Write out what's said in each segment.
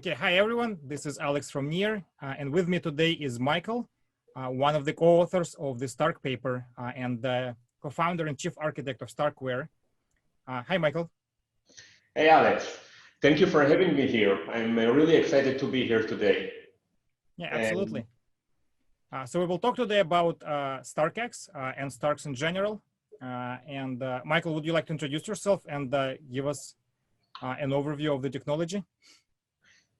Okay, hi everyone. This is Alex from NEAR, and with me today is Michael, one of the co-authors of the Stark paper and the co-founder and chief architect of StarkWare. Hi, Michael. Hey, Alex. Thank you for having me here. I'm really excited to be here today. Yeah, absolutely. So we will talk today about StarkX and Starks in general. Michael, would you like to introduce yourself and give us an overview of the technology?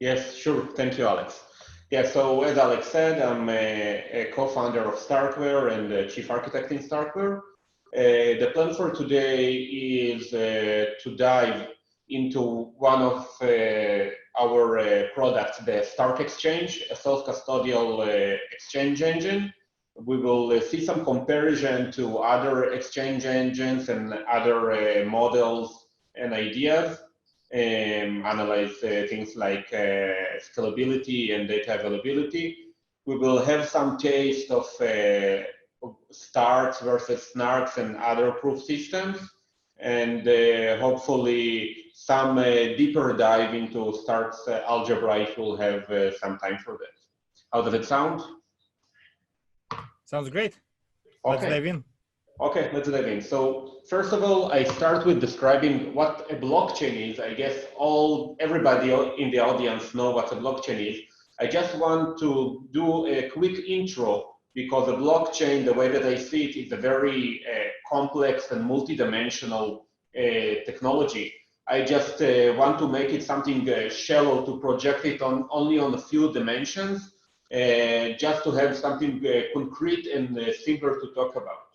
Yes, sure. Thank you, Alex. Yeah, so as Alex said, I'm a co-founder of StarkWare and the chief architect in StarkWare. The plan for today is to dive into one of our products, the Stark Exchange, a self-custodial exchange engine. We will see some comparison to other exchange engines and other models and ideas. Analyze things like scalability and data availability. We will have some taste of Starks versus Snarks and other proof systems, and hopefully some deeper dive into Starks algebra if we'll have some time for that. How does it sound? Sounds great. Okay. Let's dive in. Okay, let's dive in. So first of all, I start with describing what a blockchain is. I guess everybody in the audience know what a blockchain is. I just want to do a quick intro because a blockchain, the way that I see it, is a very complex and multidimensional technology. I just want to make it something shallow to project it only on a few dimensions, just to have something concrete and simpler to talk about.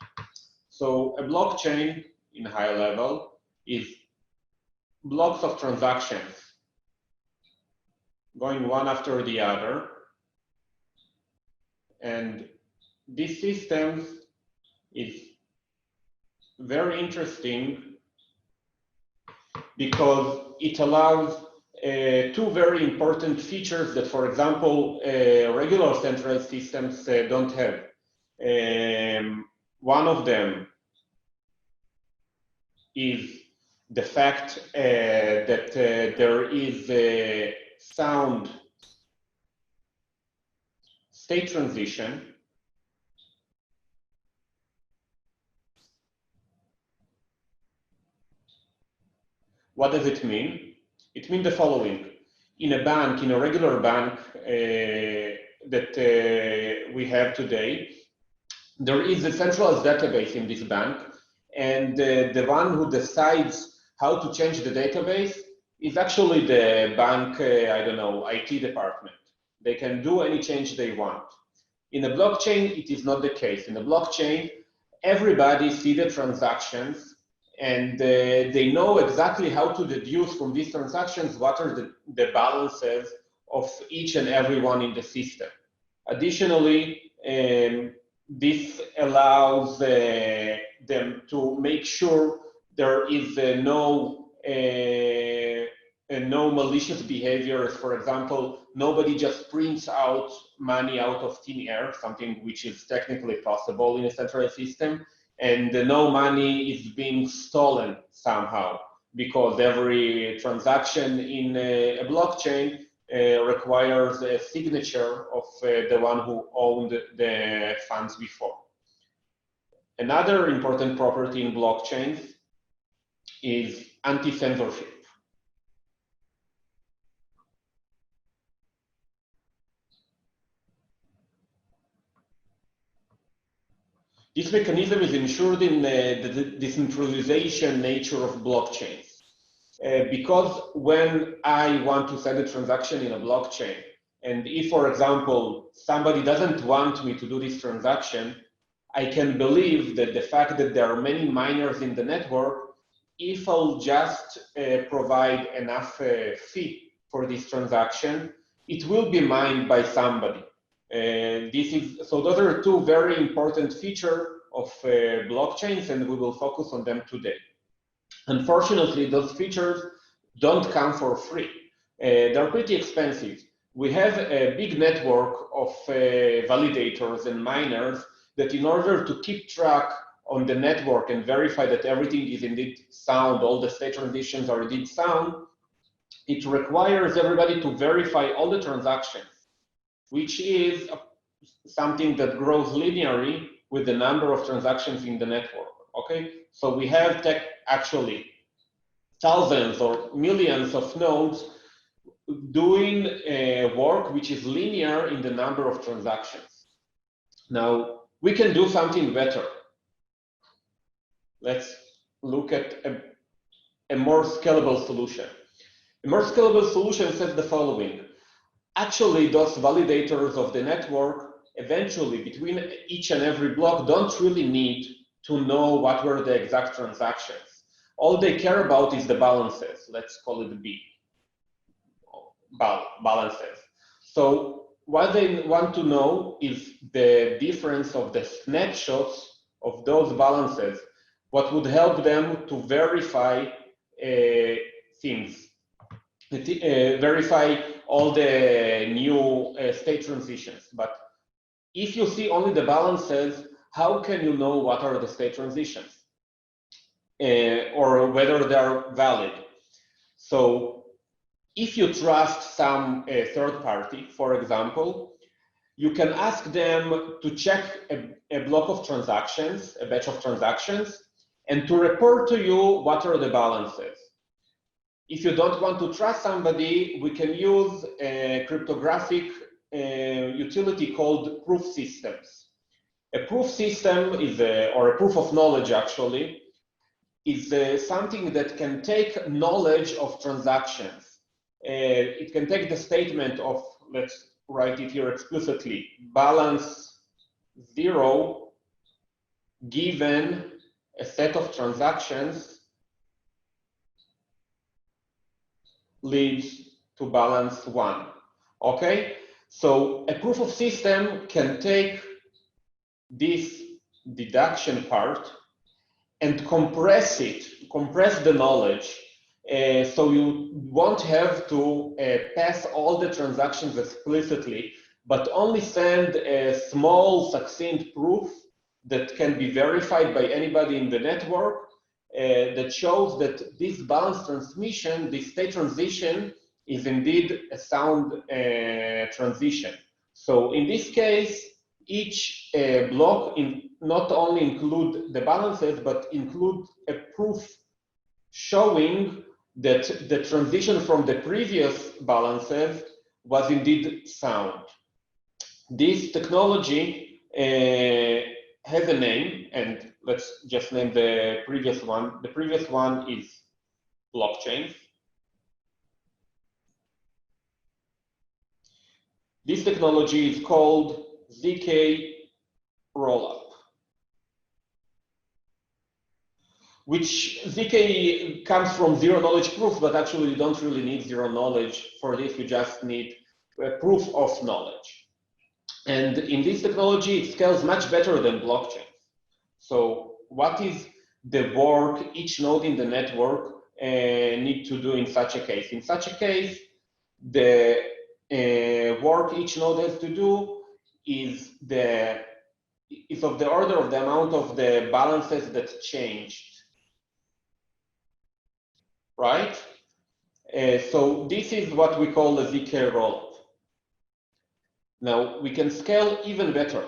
So a blockchain, in high level, is blocks of transactions going one after the other. And this system is very interesting because it allows two very important features that, for example, regular centralized systems don't have. One of them is the fact that there is a sound state transition. What does it mean? It means the following. In a bank, in a regular bank that we have today, there is a centralized database in this bank, and the one who decides how to change the database is actually the bank, I don't know, IT department. They can do any change they want. In a blockchain, it is not the case. In a blockchain, everybody sees the transactions, and they know exactly how to deduce from these transactions what are the balances of each and every one in the system. Additionally, this allows them to make sure there is no malicious behavior. For example, nobody just prints out money out of thin air, something which is technically possible in a centralized system, and no money is being stolen somehow, because every transaction in a blockchain requires a signature of the one who owned the funds before. Another important property in blockchains is anti-censorship. This mechanism is ensured in the decentralization nature of blockchains. Because when I want to send a transaction in a blockchain, and if, for example, somebody doesn't want me to do this transaction, I can believe that the fact that there are many miners in the network, if I'll just provide enough fee for this transaction, it will be mined by somebody. So those are two very important features of blockchains, and we will focus on them today. Unfortunately, those features don't come for free. They're pretty expensive. We have a big network of validators and miners that, in order to keep track on the network and verify that everything is indeed sound, all the state transitions are indeed sound, it requires everybody to verify all the transactions, which is something that grows linearly with the number of transactions in the network. Okay, so we have actually thousands or millions of nodes doing work which is linear in the number of transactions. Now, we can do something better. Let's look at a more scalable solution. A more scalable solution says the following. Actually, those validators of the network, eventually, between each and every block, don't really need to know what were the exact transactions. All they care about is the balances. Let's call it B. Balances. So what they want to know is the difference of the snapshots of those balances, what would help them to verify things, verify all the new state transitions. But if you see only the balances, how can you know what are the state transitions or whether they are valid? So if you trust some third party, for example, you can ask them to check a block of transactions, a batch of transactions, and to report to you what are the balances. If you don't want to trust somebody, we can use a cryptographic utility called proof systems. A proof system is or a proof of knowledge actually, is something that can take knowledge of transactions. It can take the statement of, let's write it here explicitly, balance 0 given a set of transactions leads to balance 1. Okay, so a proof of system can take this deduction part and compress the knowledge, so you won't have to pass all the transactions explicitly, but only send a small succinct proof that can be verified by anybody in the network that shows that this balance transmission, this state transition, is indeed a sound transition. So in this case, each block not only include the balances, but include a proof showing that the transition from the previous balances was indeed sound. This technology has a name, and let's just name the previous one. The previous one is blockchain. This technology is called Zika rollup, which Zika comes from zero knowledge proof, but actually you don't really need zero knowledge for this. You just need a proof of knowledge. And in this technology, it scales much better than blockchain. So what is the work each node in the network need to do in such a case? In such a case, the work each node has to do is of the order of the amount of the balances that changed, right? So this is what we call the Zika rollup. Now we can scale even better.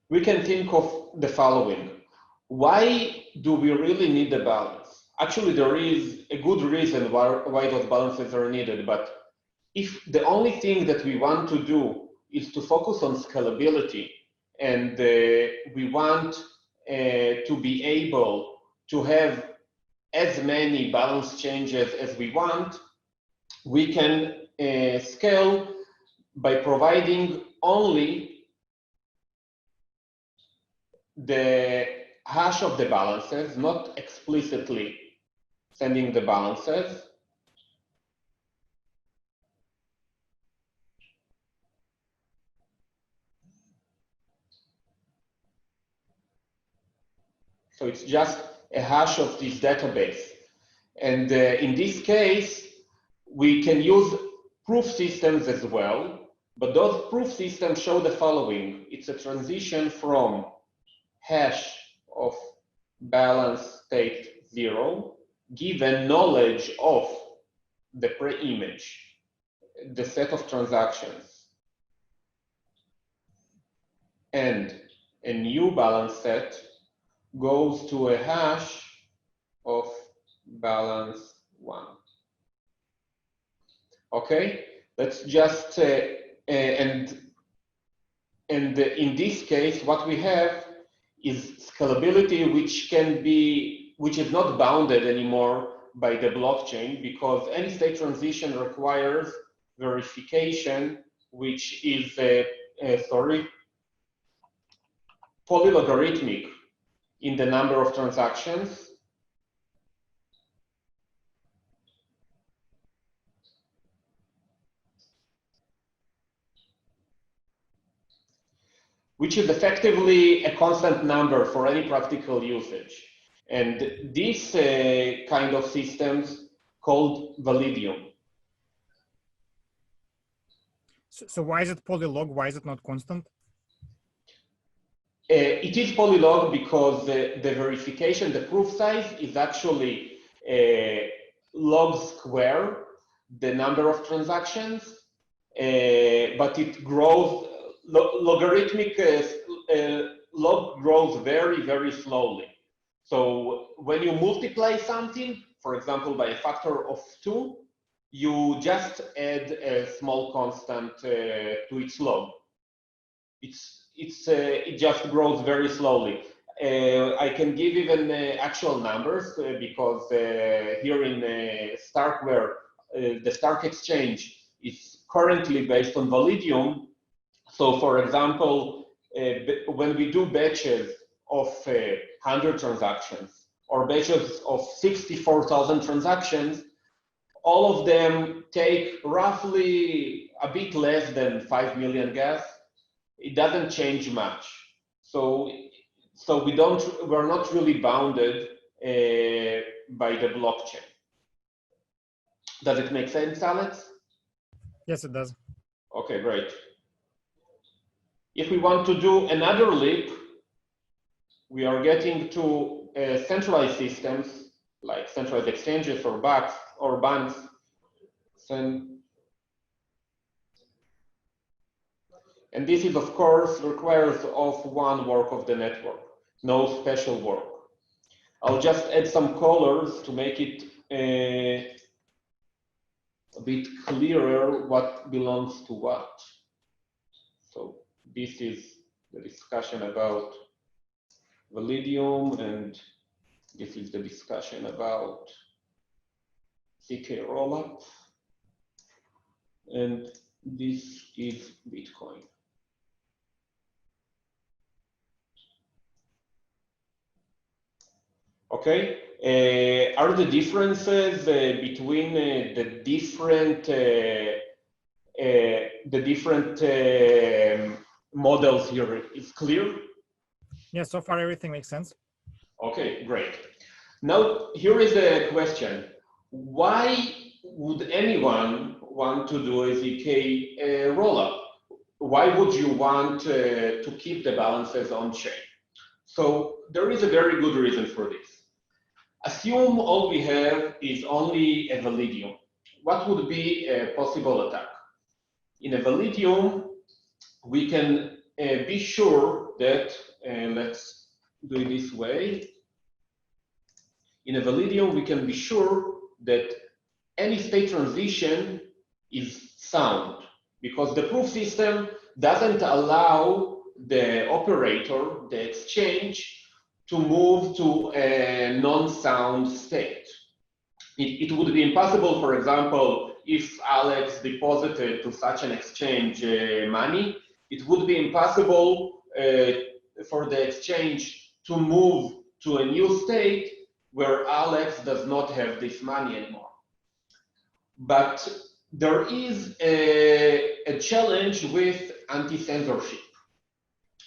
We can think of the following. Why do we really need the balance? Actually, there is a good reason why those balances are needed, but if the only thing that we want to do is to focus on scalability, and we want to be able to have as many balance changes as we want, we can scale by providing only the hash of the balances, not explicitly sending the balances. So it's just a hash of this database. And in this case, we can use proof systems as well, but those proof systems show the following. It's a transition from hash of balance state 0 given knowledge of the pre-image, the set of transactions, and a new balance set goes to a hash of balance 1. Okay, let's just and in this case, what we have is scalability, which is not bounded anymore by the blockchain, because any state transition requires verification, which is polylogarithmic in the number of transactions. Which is effectively a constant number for any practical usage. And this kind of systems called validium. So why is it polylog? Why is it not constant? It is polylog because the verification, the proof size is actually log square, the number of transactions, but it grows, logarithmic log grows very, very slowly. So when you multiply something, for example, by a factor of 2, you just add a small constant to its log. It just grows very slowly. I can give even actual numbers because here in StarkWare, the Stark exchange is currently based on validium. So for example, when we do batches of 100 transactions or batches of 64,000 transactions, all of them take roughly a bit less than 5 million gas. It doesn't change much. So we're not really bounded by the blockchain. Does it make sense, Alex? Yes, it does. Okay, great. If we want to do another leap, we are getting to centralized systems like centralized exchanges or banks. And this is, of course, requires of one work of the network, no special work. I'll just add some colors to make it a bit clearer what belongs to what. So this is the discussion about validium, and this is the discussion about Zika rollup, and this is Bitcoin. Okay, are the differences between the different models here is clear? Yeah, so far everything makes sense. Okay, great. Now here is the question: why would anyone want to do a ZK rollup? Why would you want to keep the balances on chain? So there is a very good reason for this. Assume all we have is only a validium. What would be a possible attack? In a validium, we can be sure that, let's do it this way. In a validium, we can be sure that any state transition is sound, because the proof system doesn't allow the operator, the exchange, to move to a non-sound state. It would be impossible, for example, if Alex deposited to such an exchange money, it would be impossible for the exchange to move to a new state where Alex does not have this money anymore. But there is a challenge with anti-censorship,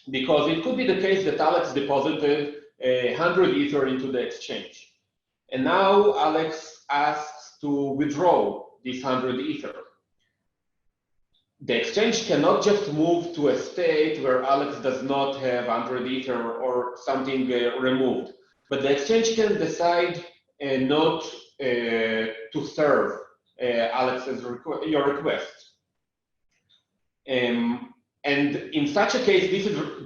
because it could be the case that Alex deposited 100 Ether into the exchange. And now Alex asks to withdraw this 100 Ether. The exchange cannot just move to a state where Alex does not have 100 Ether or something removed. but the exchange can decide not to serve Alex's your request. And in such a case,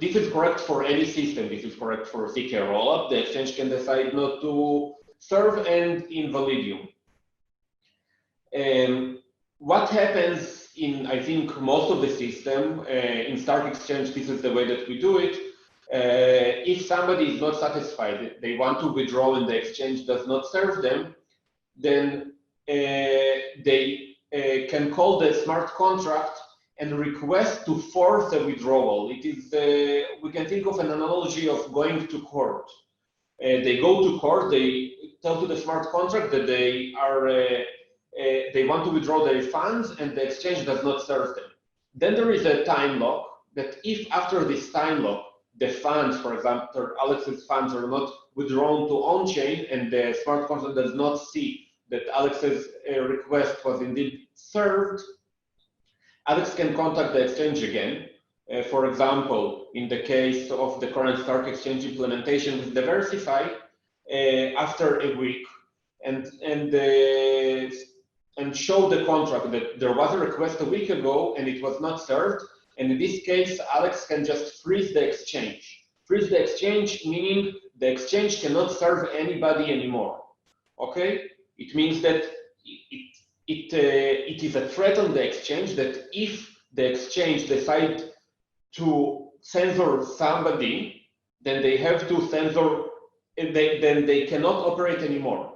this is correct for any system. This is correct for Zika rollup. The exchange can decide not to serve and invalidium. What happens in, I think, most of the system, in Stark Exchange, this is the way that we do it. If somebody is not satisfied, they want to withdraw and the exchange does not serve them, then they can call the smart contract and request to force a withdrawal. It is, we can think of an analogy of going to court. They go to court, they tell to the smart contract that they want to withdraw their funds and the exchange does not serve them. Then there is a time lock that if after this time lock, the funds, for example, Alex's funds are not withdrawn to on-chain and the smart contract does not see that Alex's request was indeed served, Alex can contact the exchange again. For example, in the case of the current Stark Exchange implementation with Diversify, after a week, and show the contract that there was a request a week ago and it was not served. And in this case, Alex can just freeze the exchange. Freeze the exchange, meaning the exchange cannot serve anybody anymore. Okay? It means that it is a threat on the exchange that if the exchange decides to censor somebody, then they have to censor, then they cannot operate anymore.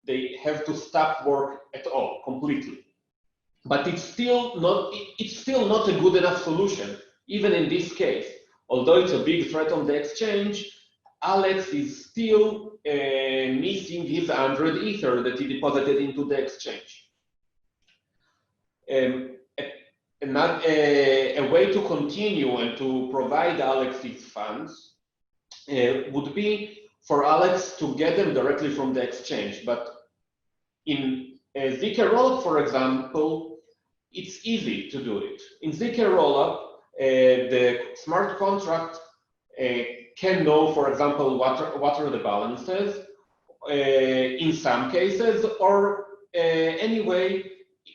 They have to stop work at all, completely. But it's still not a good enough solution, even in this case. Although it's a big threat on the exchange, Alex is still missing his 100 Ether that he deposited into the exchange. A way to continue and to provide Alex his funds would be for Alex to get them directly from the exchange. But in Zika rollup, for example, it's easy to do it. In Zika rollup, the smart contract can know, for example, what are the balances in some cases, or anyway,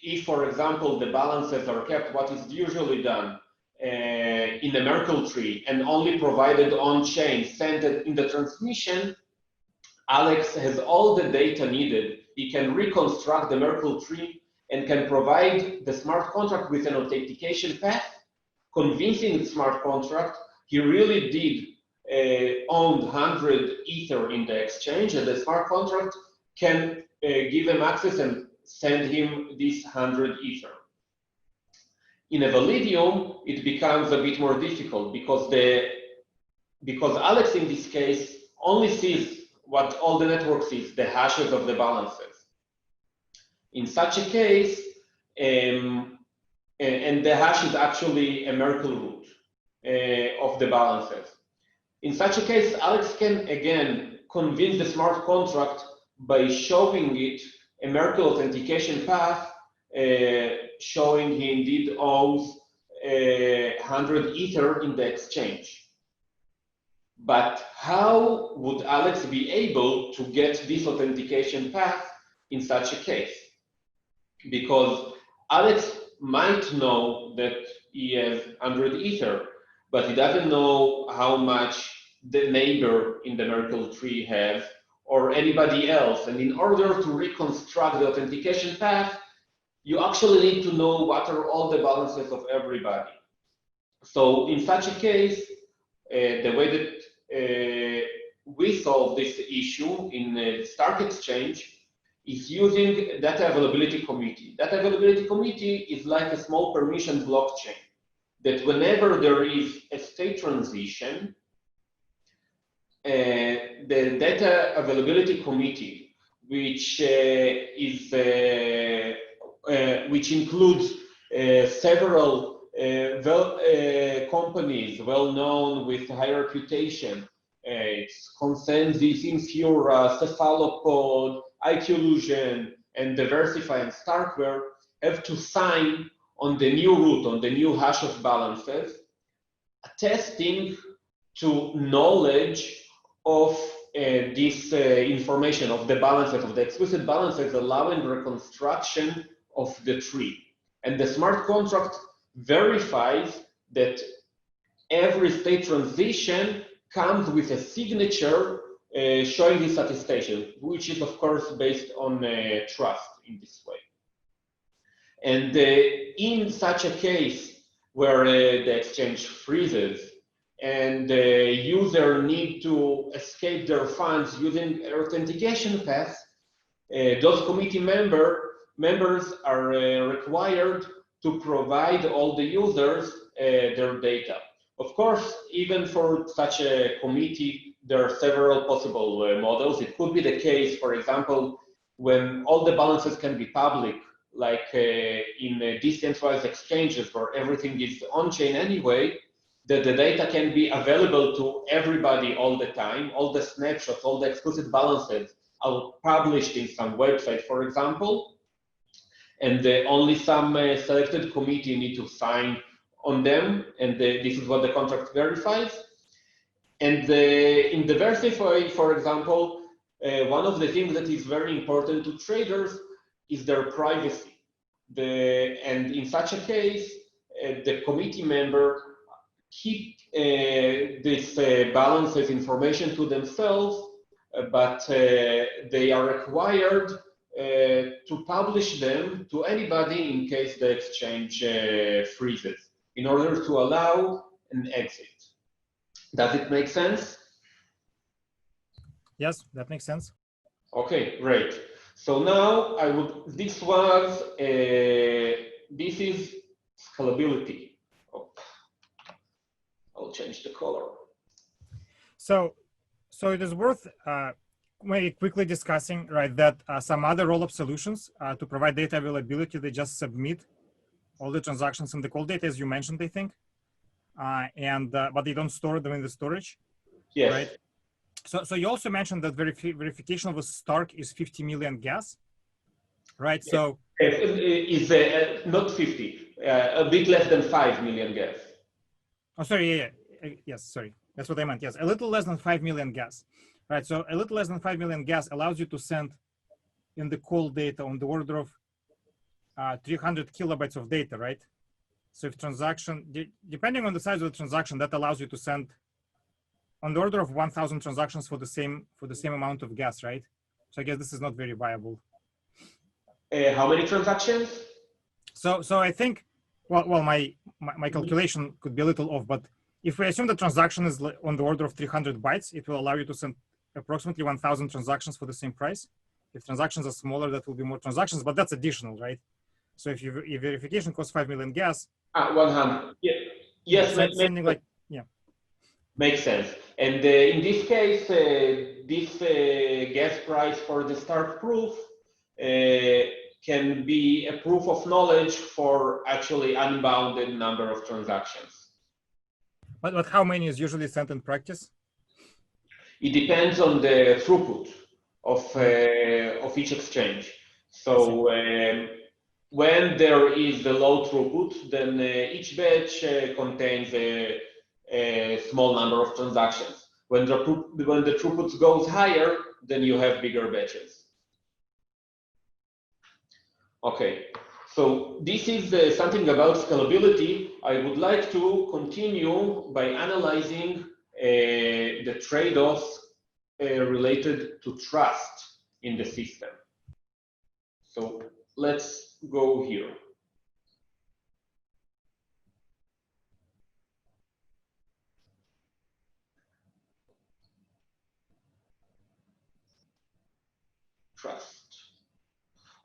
if, for example, the balances are kept, what is usually done in the Merkle tree and only provided on-chain, sent in the transmission, Alex has all the data needed. He can reconstruct the Merkle tree and can provide the smart contract with an authentication path, convincing the smart contract he really did own 100 Ether in the exchange, and the smart contract can give him access and send him this 100 Ether. In a Validium, it becomes a bit more difficult because Alex in this case only sees what all the network sees, the hashes of the balances. In such a case, and the hash is actually a Merkle root of the balances. In such a case, Alex can again convince the smart contract by showing it a Merkle authentication path, showing he indeed owns 100 Ether in the exchange. But how would Alex be able to get this authentication path in such a case? Because Alex might know that he has 100 Ether, but he doesn't know how much the neighbor in the Merkle tree has, or anybody else. And in order to reconstruct the authentication path, you actually need to know what are all the balances of everybody. So in such a case, the way that we solve this issue in Stark Exchange is using data availability committee. Data availability committee is like a small permission blockchain that whenever there is a state transition, the data availability committee, which includes several companies well known with high reputation, it's Consensus, Infura, Cephalopod, IQlusion, and Diversify and StarkWare, have to sign on the new root, on the new hash of balances, attesting to knowledge of this information of the balances, of the explicit balances, allowing reconstruction of the tree. And the smart contract verifies that every state transition comes with a signature showing this attestation, which is of course based on trust in this way. And in such a case where the exchange freezes and the user need to escape their funds using authentication paths, those committee members are required to provide all the users their data. Of course, even for such a committee, there are several possible models. It could be the case, for example, when all the balances can be public, like in decentralized exchanges where everything is on-chain anyway, that the data can be available to everybody all the time. All the snapshots, all the explicit balances are published in some website, for example, and only some selected committee need to sign on them, and this is what the contract verifies. And in the Versify, for example, one of the things that is very important to traders is their privacy. And in such a case, the committee member keep this balances information to themselves, but they are required to publish them to anybody in case the exchange freezes, in order to allow an exit. Does it make sense? Yes, that makes sense. Okay, great. So now this is scalability. Oh, I'll change the color. So it is worth maybe quickly discussing, right, that some other rollup solutions to provide data availability, they just submit all the transactions in the cold data, as you mentioned, I think, but they don't store them in the storage. Yes. Right. So you also mentioned that verification of a Stark is 50 million gas, right? Yes. So is not 50, a bit less than 5 million gas. Oh, sorry. Yeah. Yes, sorry. That's what I meant. Yes, a little less than 5 million gas, right? So a little less than 5 million gas allows you to send in the cold data on the order of 300 kilobytes of data, right? So if transaction, depending on the size of the transaction, that allows you to send on the order of 1,000 transactions for the same amount of gas, right? So I guess this is not very viable. How many transactions? So I think, well, my calculation could be a little off, but if we assume the transaction is on the order of 300 bytes, it will allow you to send approximately 1,000 transactions for the same price. If transactions are smaller, that will be more transactions, but that's additional, right? So if verification costs 5 million gas, 100. Yeah. Yes, sending like, yeah. Makes sense. And in this case, this gas price for the Stark proof can be a proof of knowledge for actually unbounded number of transactions. But how many is usually sent in practice? It depends on the throughput of each exchange. So when there is the low throughput, then each batch contains a small number of transactions. When the throughput goes higher, then you have bigger batches. Okay, so this is something about scalability. I would like to continue by analyzing the trade-offs related to trust in the system. So let's go here. Trust.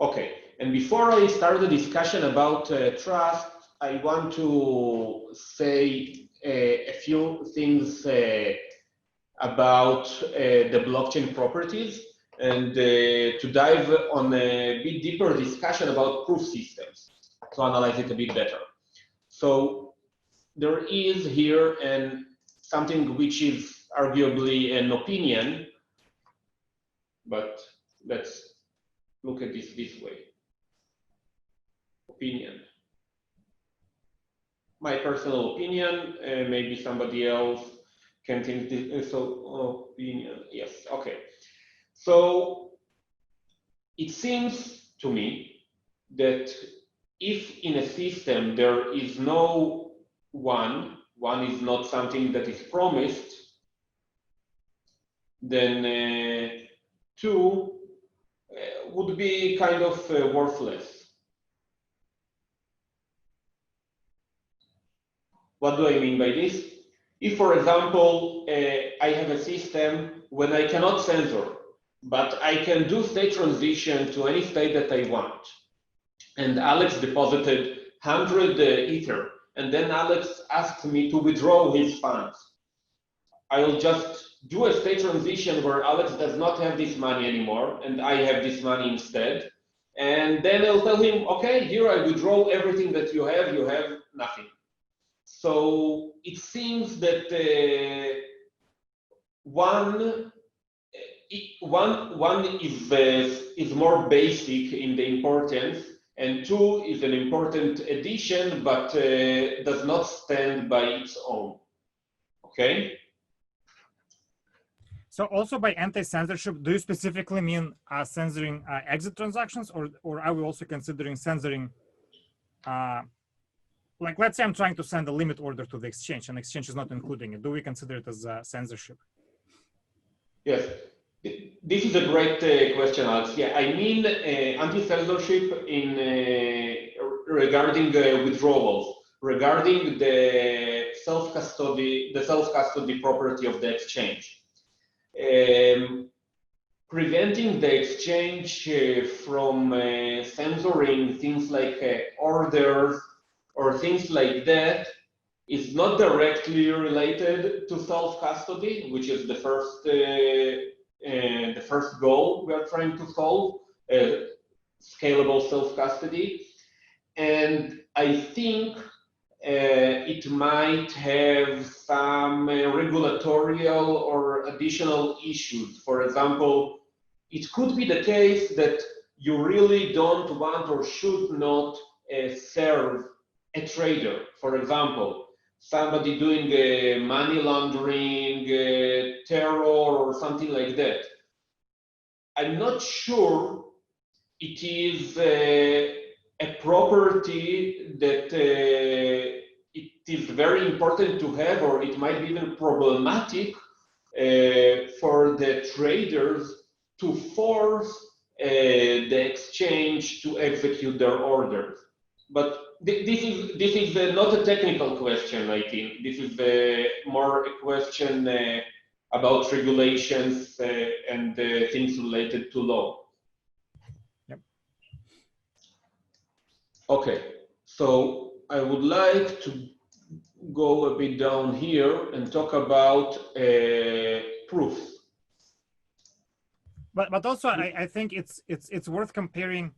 Okay, and before I start the discussion about trust, I want to say a few things about the blockchain properties and to dive on a bit deeper discussion about proof systems to analyze it a bit better. So there is here something which is arguably an opinion, but let's look at this way. Opinion. My personal opinion, maybe somebody else Can't think this, so opinion, yes, okay. So it seems to me that if in a system there is no one is not something that is promised, then two would be kind of worthless. What do I mean by this? If, for example, I have a system when I cannot censor, but I can do state transition to any state that I want, and Alex deposited 100 Ether, and then Alex asked me to withdraw his funds, I'll just do a state transition where Alex does not have this money anymore, and I have this money instead. And then I'll tell him, okay, here I withdraw everything that you have nothing. So it seems that one is more basic in the importance, and two is an important addition, but does not stand by its own. Okay. So also by anti-censorship, do you specifically mean censoring exit transactions, or are we also considering censoring, like let's say I'm trying to send a limit order to the exchange and exchange is not including it. Do we consider it as censorship? Yes, this is a great question, Alex. Yeah, I mean anti-censorship in regarding withdrawals, regarding the self-custody property of the exchange. Preventing the exchange from censoring things like orders or things like that is not directly related to self-custody, which is the first goal we are trying to solve, scalable self-custody. And I think it might have some regulatory or additional issues. For example, it could be the case that you really don't want or should not serve a trader. For example, somebody doing money laundering, terror, or something like that. I'm not sure it is a property that it is very important to have, or it might be even problematic for the traders to force the exchange to execute their orders. But this is not a technical question, I think. This is more a question about regulations and things related to law. Yep. Okay, so I would like to go a bit down here and talk about proofs. But also, I think it's worth comparing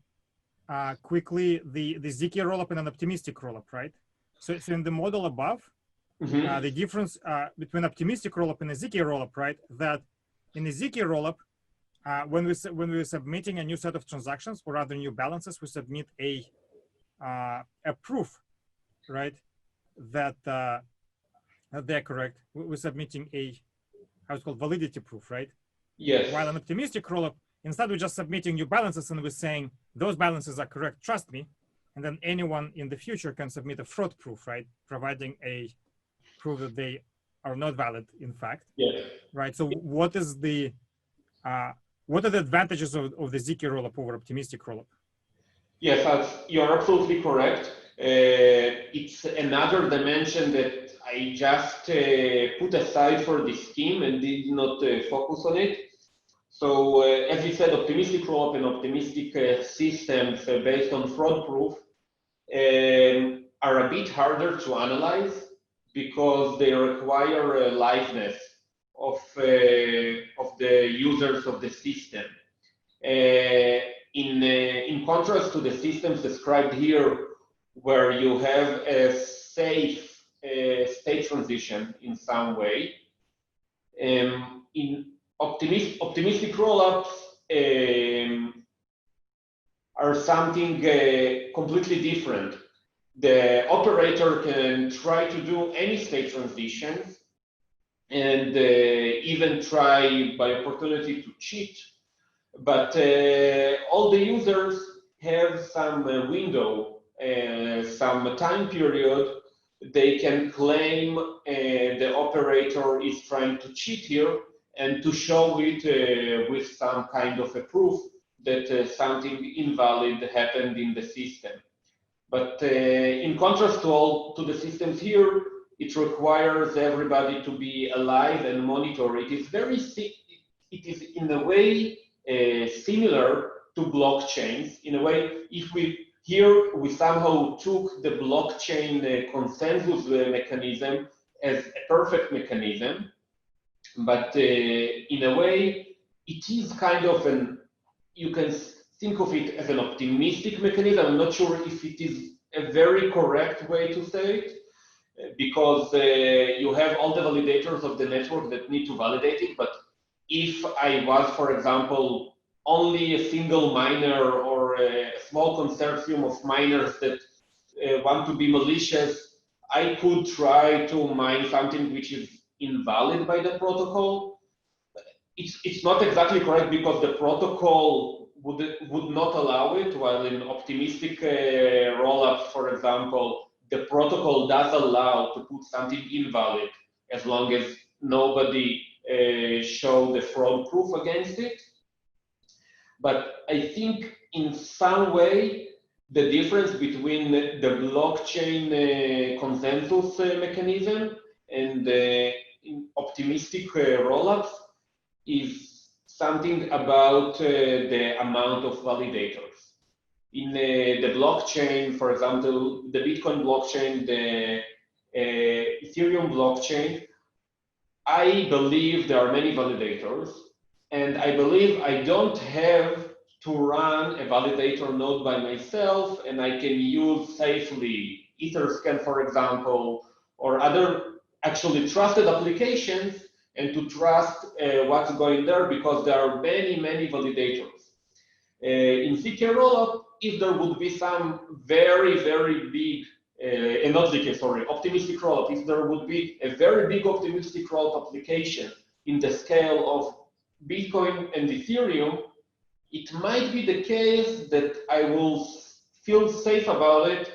quickly the Zika rollup and an optimistic rollup, right? So in the model above, the difference between optimistic rollup and a Zika rollup, right? That in a Zika rollup, when we're submitting a new set of transactions or other new balances, we submit a proof, right? That they're correct. We're submitting a how's called validity proof, right? Yes. While an optimistic rollup, instead we're just submitting new balances and we're saying those balances are correct, trust me. And then anyone in the future can submit a fraud proof, right? Providing a proof that they are not valid, in fact. Yes. Right. So what are the advantages of the Zika rollup over optimistic rollup? Yes, you're absolutely correct. It's another dimension that I just put aside for this scheme and did not focus on it. So as you said, optimistic rollup and optimistic systems based on fraud proof are a bit harder to analyze because they require liveness of the users of the system. In contrast to the systems described here, where you have a safe state transition in some way, in optimistic rollups are something completely different. The operator can try to do any state transitions, and even try by opportunity to cheat. But all the users have some window, some time period. They can claim the operator is trying to cheat here and to show it with some kind of a proof that something invalid happened in the system. But in contrast to the systems here, it requires everybody to be alive and monitor. It is in a way similar to blockchains. In a way, if we somehow took the blockchain consensus mechanism as a perfect mechanism, but in a way, it is kind of you can think of it as an optimistic mechanism. I'm not sure if it is a very correct way to say it, because you have all the validators of the network that need to validate it. But if I was, for example, only a single miner or a small consortium of miners that want to be malicious, I could try to mine something which is invalid by the protocol. It's not exactly correct because the protocol would not allow it, while in optimistic rollups, for example, the protocol does allow to put something invalid as long as nobody show the fraud proof against it. But I think in some way, the difference between the blockchain consensus mechanism and optimistic rollups is something about the amount of validators. In the blockchain, for example, the Bitcoin blockchain, the Ethereum blockchain, I believe there are many validators, and I believe I don't have to run a validator node by myself, and I can use safely Etherscan, for example, or other actually trusted applications, and to trust what's going there, because there are many, many validators. In Zika rollup, if there would be some very, very big, not Zika, sorry, optimistic rollup, if there would be a very big optimistic rollup application in the scale of Bitcoin and Ethereum, it might be the case that I will feel safe about it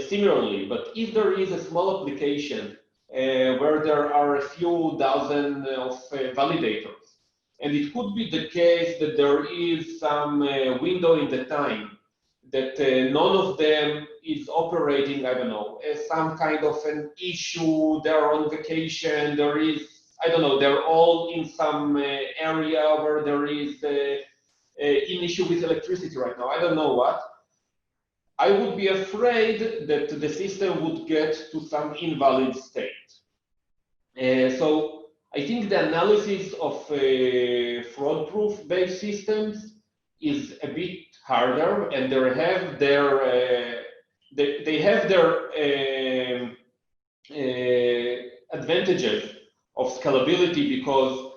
similarly. But if there is a small application where there are a few dozen of validators, and it could be the case that there is some window in the time that none of them is operating, I don't know, some kind of an issue, they're on vacation, there is, I don't know, they're all in some area where there is an issue with electricity right now, I don't know what. I would be afraid that the system would get to some invalid state. So I think the analysis of fraud-proof based systems is a bit harder, and they have their advantages of scalability, because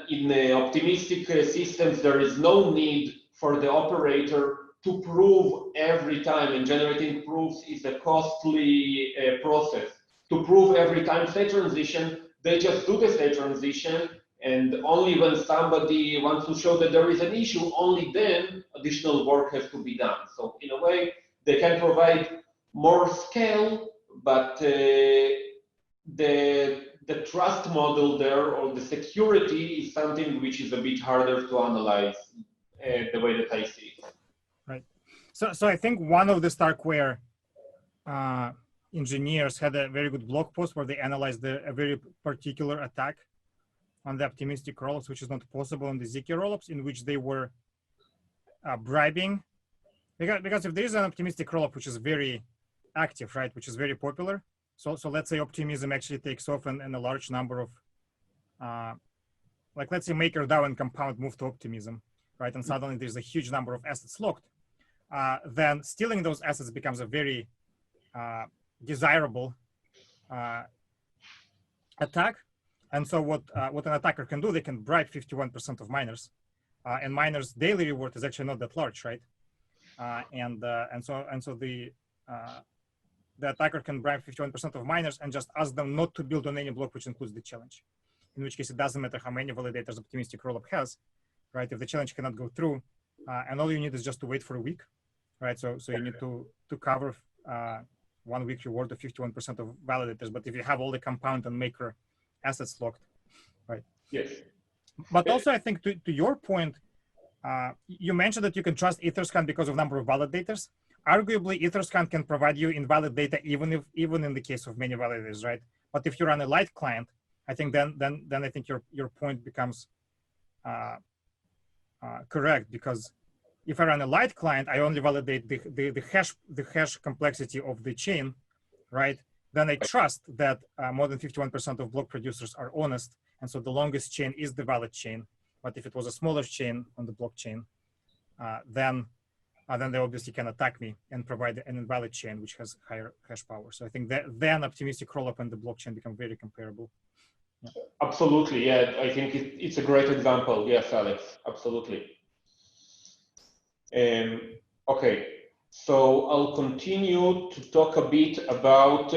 in optimistic systems there is no need for the operator to prove every time, and generating proofs is a costly process. To prove every time state transition, they just do the state transition, and only when somebody wants to show that there is an issue, only then additional work has to be done. So in a way, they can provide more scale, but the trust model there, or the security, is something which is a bit harder to analyze the way that I see it. Right. So I think one of the StarkWare engineers had a very good blog post where they analyzed a very particular attack on the optimistic rollups, which is not possible on the Zika rollups, in which they were bribing. Because if there is an optimistic rollup which is very active, right, which is very popular, so let's say optimism actually takes off, and a large number of, like let's say MakerDAO and Compound move to optimism, right, and suddenly there's a huge number of assets locked, then stealing those assets becomes a very desirable attack. And so what an attacker can do, they can bribe 51% of miners, and miners' daily reward is actually not that large, right? And so the attacker can bribe 51% of miners and just ask them not to build on any block which includes the challenge. in which case it doesn't matter how many validators optimistic rollup has, right? If the challenge cannot go through, and all you need is just to wait for a week, right? So you need to cover 1 week reward of 51% of validators. But if you have all the compound and maker assets locked, right? Yes. But also, I think to your point, you mentioned that you can trust Etherscan because of number of validators. Arguably, Etherscan can provide you invalid data even in the case of many validators, right? But if you run a light client, I think then I think your point becomes correct, because if I run a light client, I only validate the hash complexity of the chain, right? Then I trust that more than 51% of block producers are honest, and so the longest chain is the valid chain. But if it was a smaller chain on the blockchain, then they obviously can attack me and provide an invalid chain which has higher hash power. So I think that then optimistic rollup and the blockchain become very comparable. Yeah. Absolutely, yeah. I think it's a great example. Yes, Alex, absolutely. Okay, so I'll continue to talk a bit about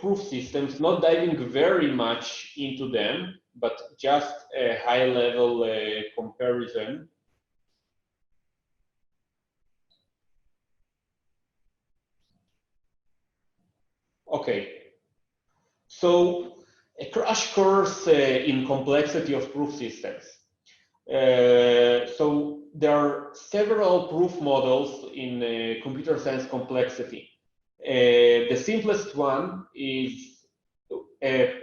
proof systems, not diving very much into them, but just a high-level comparison. Okay, so a crash course in complexity of proof systems. So there are several proof models in computer science complexity. The simplest one is a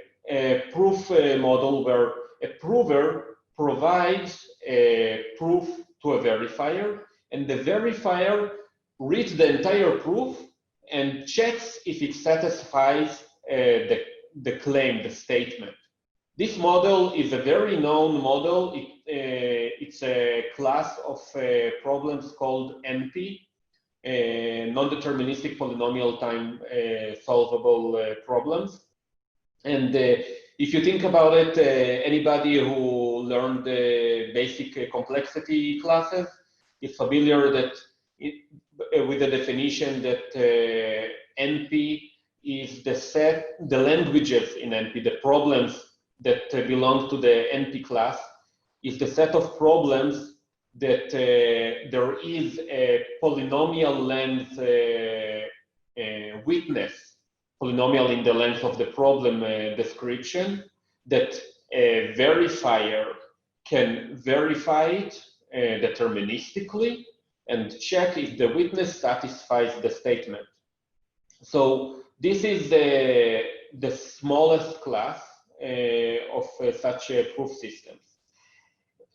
proof model where a prover provides a proof to a verifier, and the verifier reads the entire proof and checks if it satisfies the claim, the statement. This model is a very known model. It's a class of problems called NP, non-deterministic polynomial time solvable problems. And if you think about it, anybody who learned the basic complexity classes is familiar that with the definition that NP is the languages in NP, the problems that belong to the NP class, is the set of problems that there is a polynomial length witness, polynomial in the length of the problem description, that a verifier can verify it deterministically and check if the witness satisfies the statement. So this is the smallest class of such proof systems.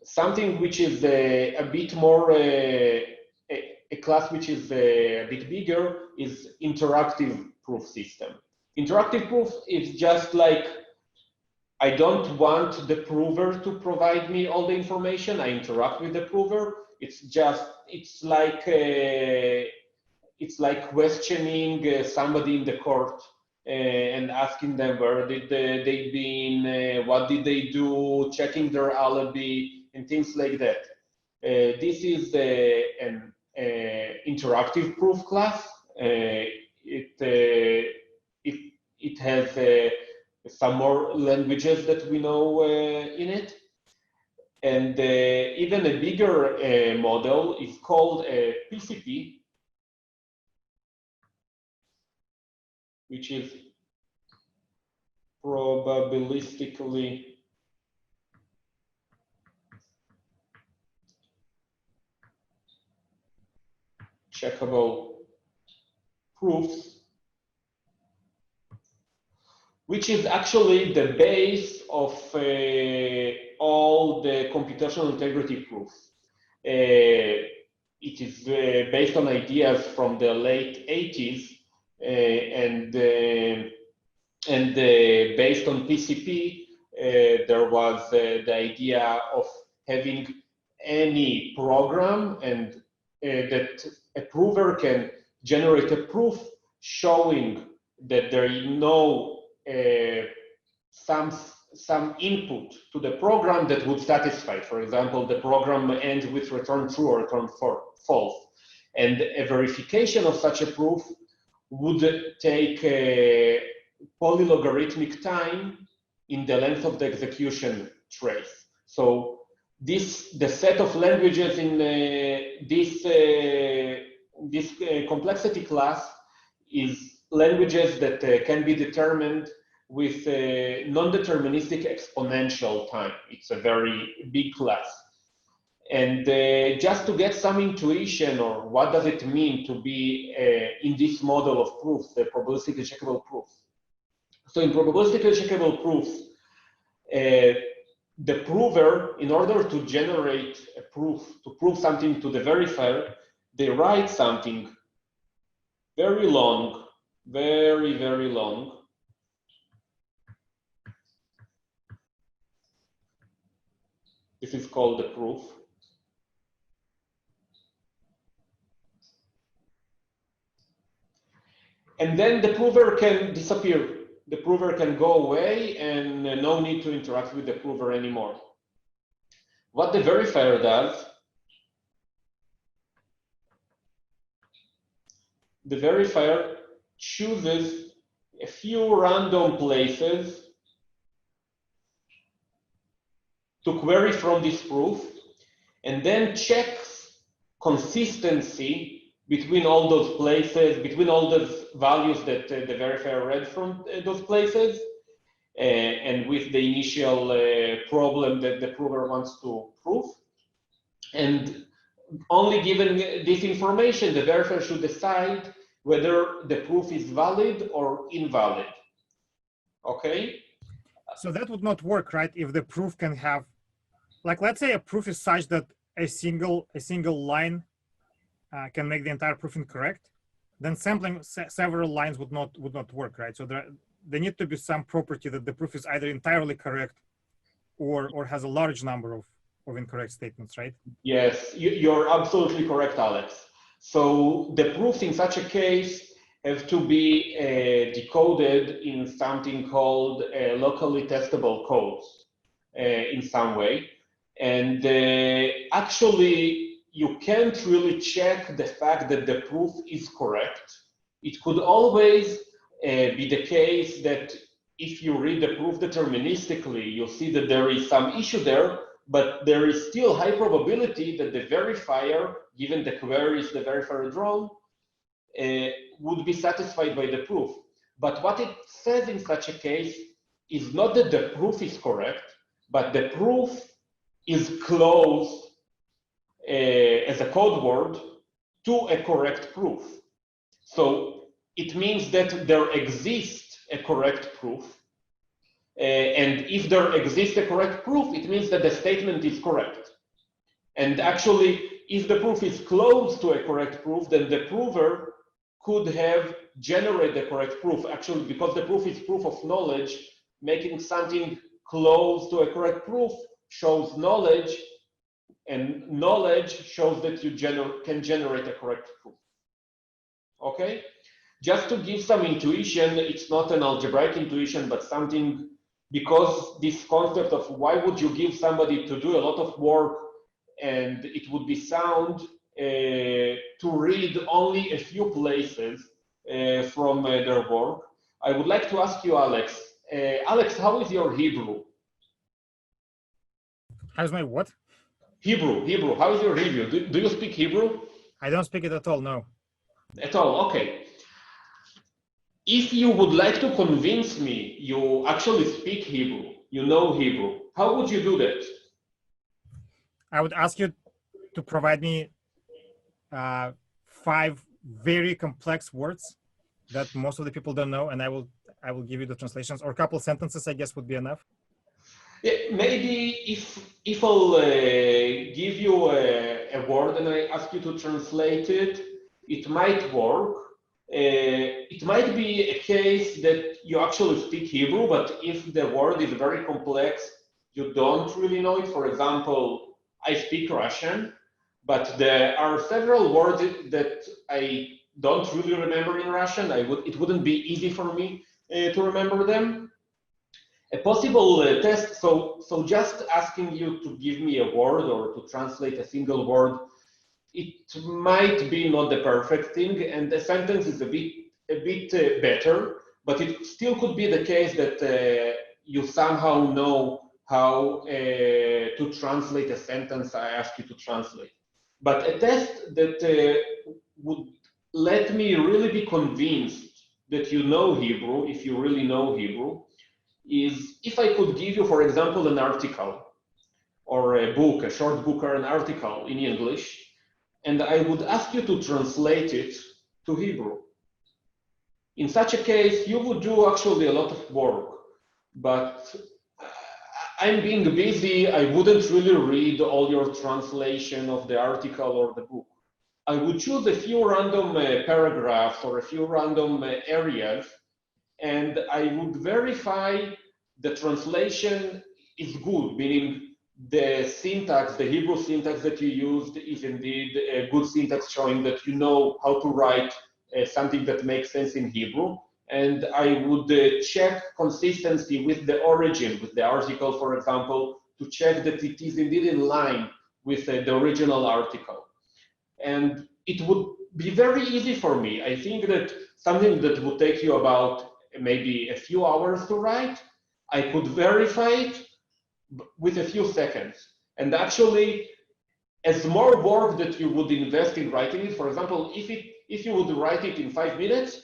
Something which is a bit more, a class which is a bit bigger is interactive proof system. Interactive proof is just like, I don't want the prover to provide me all the information, I interact with the prover. It's like questioning somebody in the court and asking them where did they been, what did they do, checking their alibi, and things like that. This is an interactive proof class. It has some more languages that we know in it. And even a bigger model is called PCP, which is probabilistically checkable proofs, which is actually the base of all the computational integrity proofs. It is based on ideas from the late 80s and based on PCP, there was the idea of having any program and that a prover can generate a proof showing that there is no some input to the program that would satisfy. For example, the program ends with return true or return false. And a verification of such a proof would take a polylogarithmic time in the length of the execution trace. So the set of languages in this complexity class is languages that can be determined with non-deterministic exponential time. It's a very big class. And just to get some intuition, or what does it mean to be in this model of proofs, the probabilistically checkable proofs. So in probabilistically checkable proofs, the prover, in order to generate a proof, to prove something to the verifier, they write something very long, very, very long. This is called the proof. And then the prover can disappear. The prover can go away and no need to interact with the prover anymore. What the verifier does, the verifier chooses a few random places to query from this proof, and then checks consistency between all those places, between all those values that the verifier read from those places, and with the initial problem that the prover wants to prove. And only given this information, the verifier should decide whether the proof is valid or invalid. Okay? So that would not work, right? If the proof can have, like, let's say a proof is such that a single line can make the entire proof incorrect, then sampling several lines would not work, right? So there need to be some property that the proof is either entirely correct or has a large number of incorrect statements, right? Yes, you're absolutely correct, Alex. So the proofs in such a case have to be decoded in something called locally testable codes in some way. And actually, you can't really check the fact that the proof is correct. It could always be the case that if you read the proof deterministically, you'll see that there is some issue there, but there is still high probability that the verifier, given the queries the verifier drawn, would be satisfied by the proof. But what it says in such a case is not that the proof is correct, but the proof is close as a code word to a correct proof. So it means that there exists a correct proof. And if there exists a correct proof, it means that the statement is correct. And actually, if the proof is close to a correct proof, then the prover could have generated the correct proof. Actually, because the proof is proof of knowledge, making something close to a correct proof shows knowledge, and knowledge shows that you can generate a correct proof. Okay? Just to give some intuition, it's not an algebraic intuition, but something, because this concept of why would you give somebody to do a lot of work and it would be sound to read only a few places from their work. I would like to ask you, Alex. Alex, how is your Hebrew? How's my what? Hebrew. How is your Hebrew? Do you speak Hebrew? I don't speak it at all, no. At all, okay. If you would like to convince me you actually speak Hebrew, you know Hebrew, how would you do that? I would ask you to provide me 5 very complex words that most of the people don't know, and I will give you the translations, or a couple sentences, I guess, would be enough. Yeah, maybe if I'll give you a word and I ask you to translate it, it might work. It might be a case that you actually speak Hebrew, but if the word is very complex, you don't really know it. For example, I speak Russian, but there are several words that I don't really remember in Russian. It wouldn't be easy for me to remember them. A possible test, so just asking you to give me a word or to translate a single word, it might be not the perfect thing, and the sentence is a bit better, but it still could be the case that you somehow know how to translate a sentence I ask you to translate. But a test that would let me really be convinced that you know Hebrew, if you really know Hebrew, is if I could give you, for example, an article or a book, a short book or an article in English, and I would ask you to translate it to Hebrew. In such a case, you would do actually a lot of work, but I'm being busy. I wouldn't really read all your translation of the article or the book. I would choose a few random paragraphs or a few random areas, and I would verify the translation is good, meaning the syntax, the Hebrew syntax that you used is indeed a good syntax showing that you know how to write something that makes sense in Hebrew. And I would check consistency with the origin, with the article, for example, to check that it is indeed in line with the original article. And it would be very easy for me. I think that something that would take you about maybe a few hours to write, I could verify it with a few seconds. And actually, as more work that you would invest in writing it, for example, if you would write it in 5 minutes,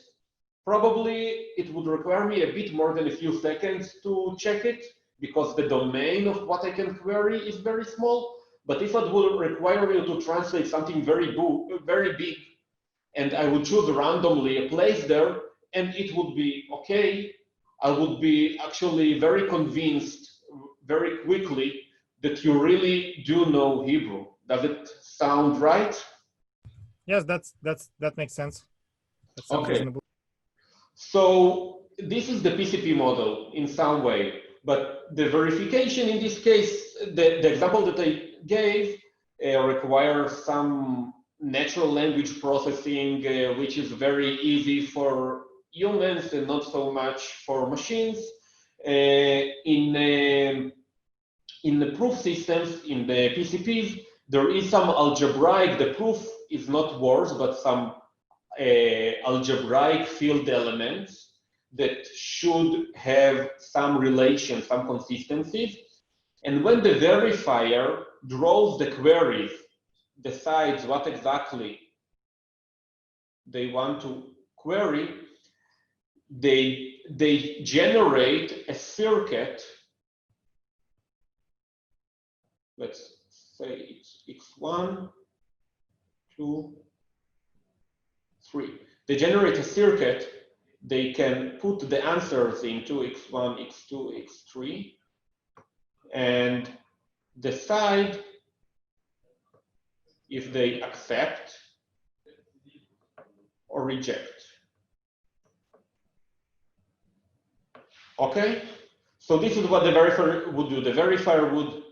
probably it would require me a bit more than a few seconds to check it, because the domain of what I can query is very small. But if it will require you to translate something very big, and I would choose randomly a place there, and it would be okay, I would be actually very convinced very quickly that you really do know Hebrew. Does it sound right? Yes, that makes sense. That sounds okay. reasonable. So this is the PCP model in some way, but the verification in this case, the example that I gave requires some natural language processing, which is very easy for humans and not so much for machines. In the proof systems, in the PCPs, there is some algebraic, the proof is not words, but some algebraic field elements that should have some relation, some consistencies. And when the verifier draws the queries, decides what exactly they want to query, they generate a circuit. Let's say it's x1, 2, 3. They generate a circuit. They can put the answers into x1, x2, x3, and decide if they accept or reject. Okay? So this is what the verifier would do. The verifier would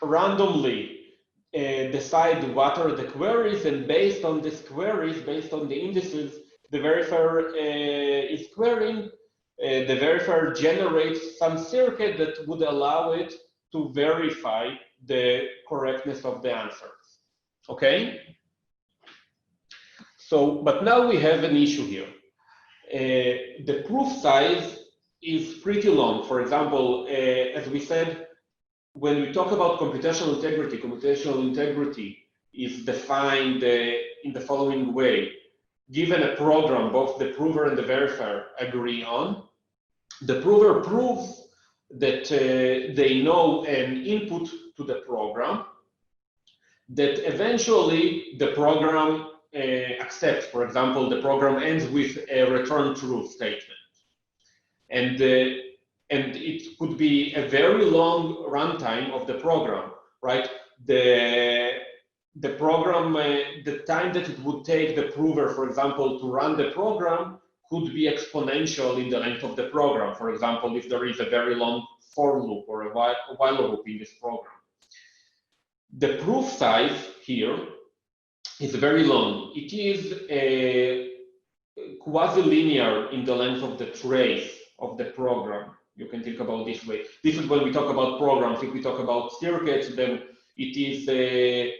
randomly decide what are the queries, and based on these queries, based on the indices the verifier is querying, the verifier generates some circuit that would allow it to verify the correctness of the answers. Okay? So, but now we have an issue here. The proof size is pretty long. For example, as we said, when we talk about computational integrity is defined in the following way. Given a program, both the prover and the verifier agree on, the prover proves that they know an input to the program that eventually the program accepts. For example, the program ends with a return true statement. And it could be a very long runtime of the program, right? The program, the time that it would take the prover, for example, to run the program could be exponential in the length of the program. For example, if there is a very long for loop or a while loop in this program. The proof size here is very long. It is a quasi-linear in the length of the trace of the program. You can think about this way. This is when we talk about programs. If we talk about circuits, then it is a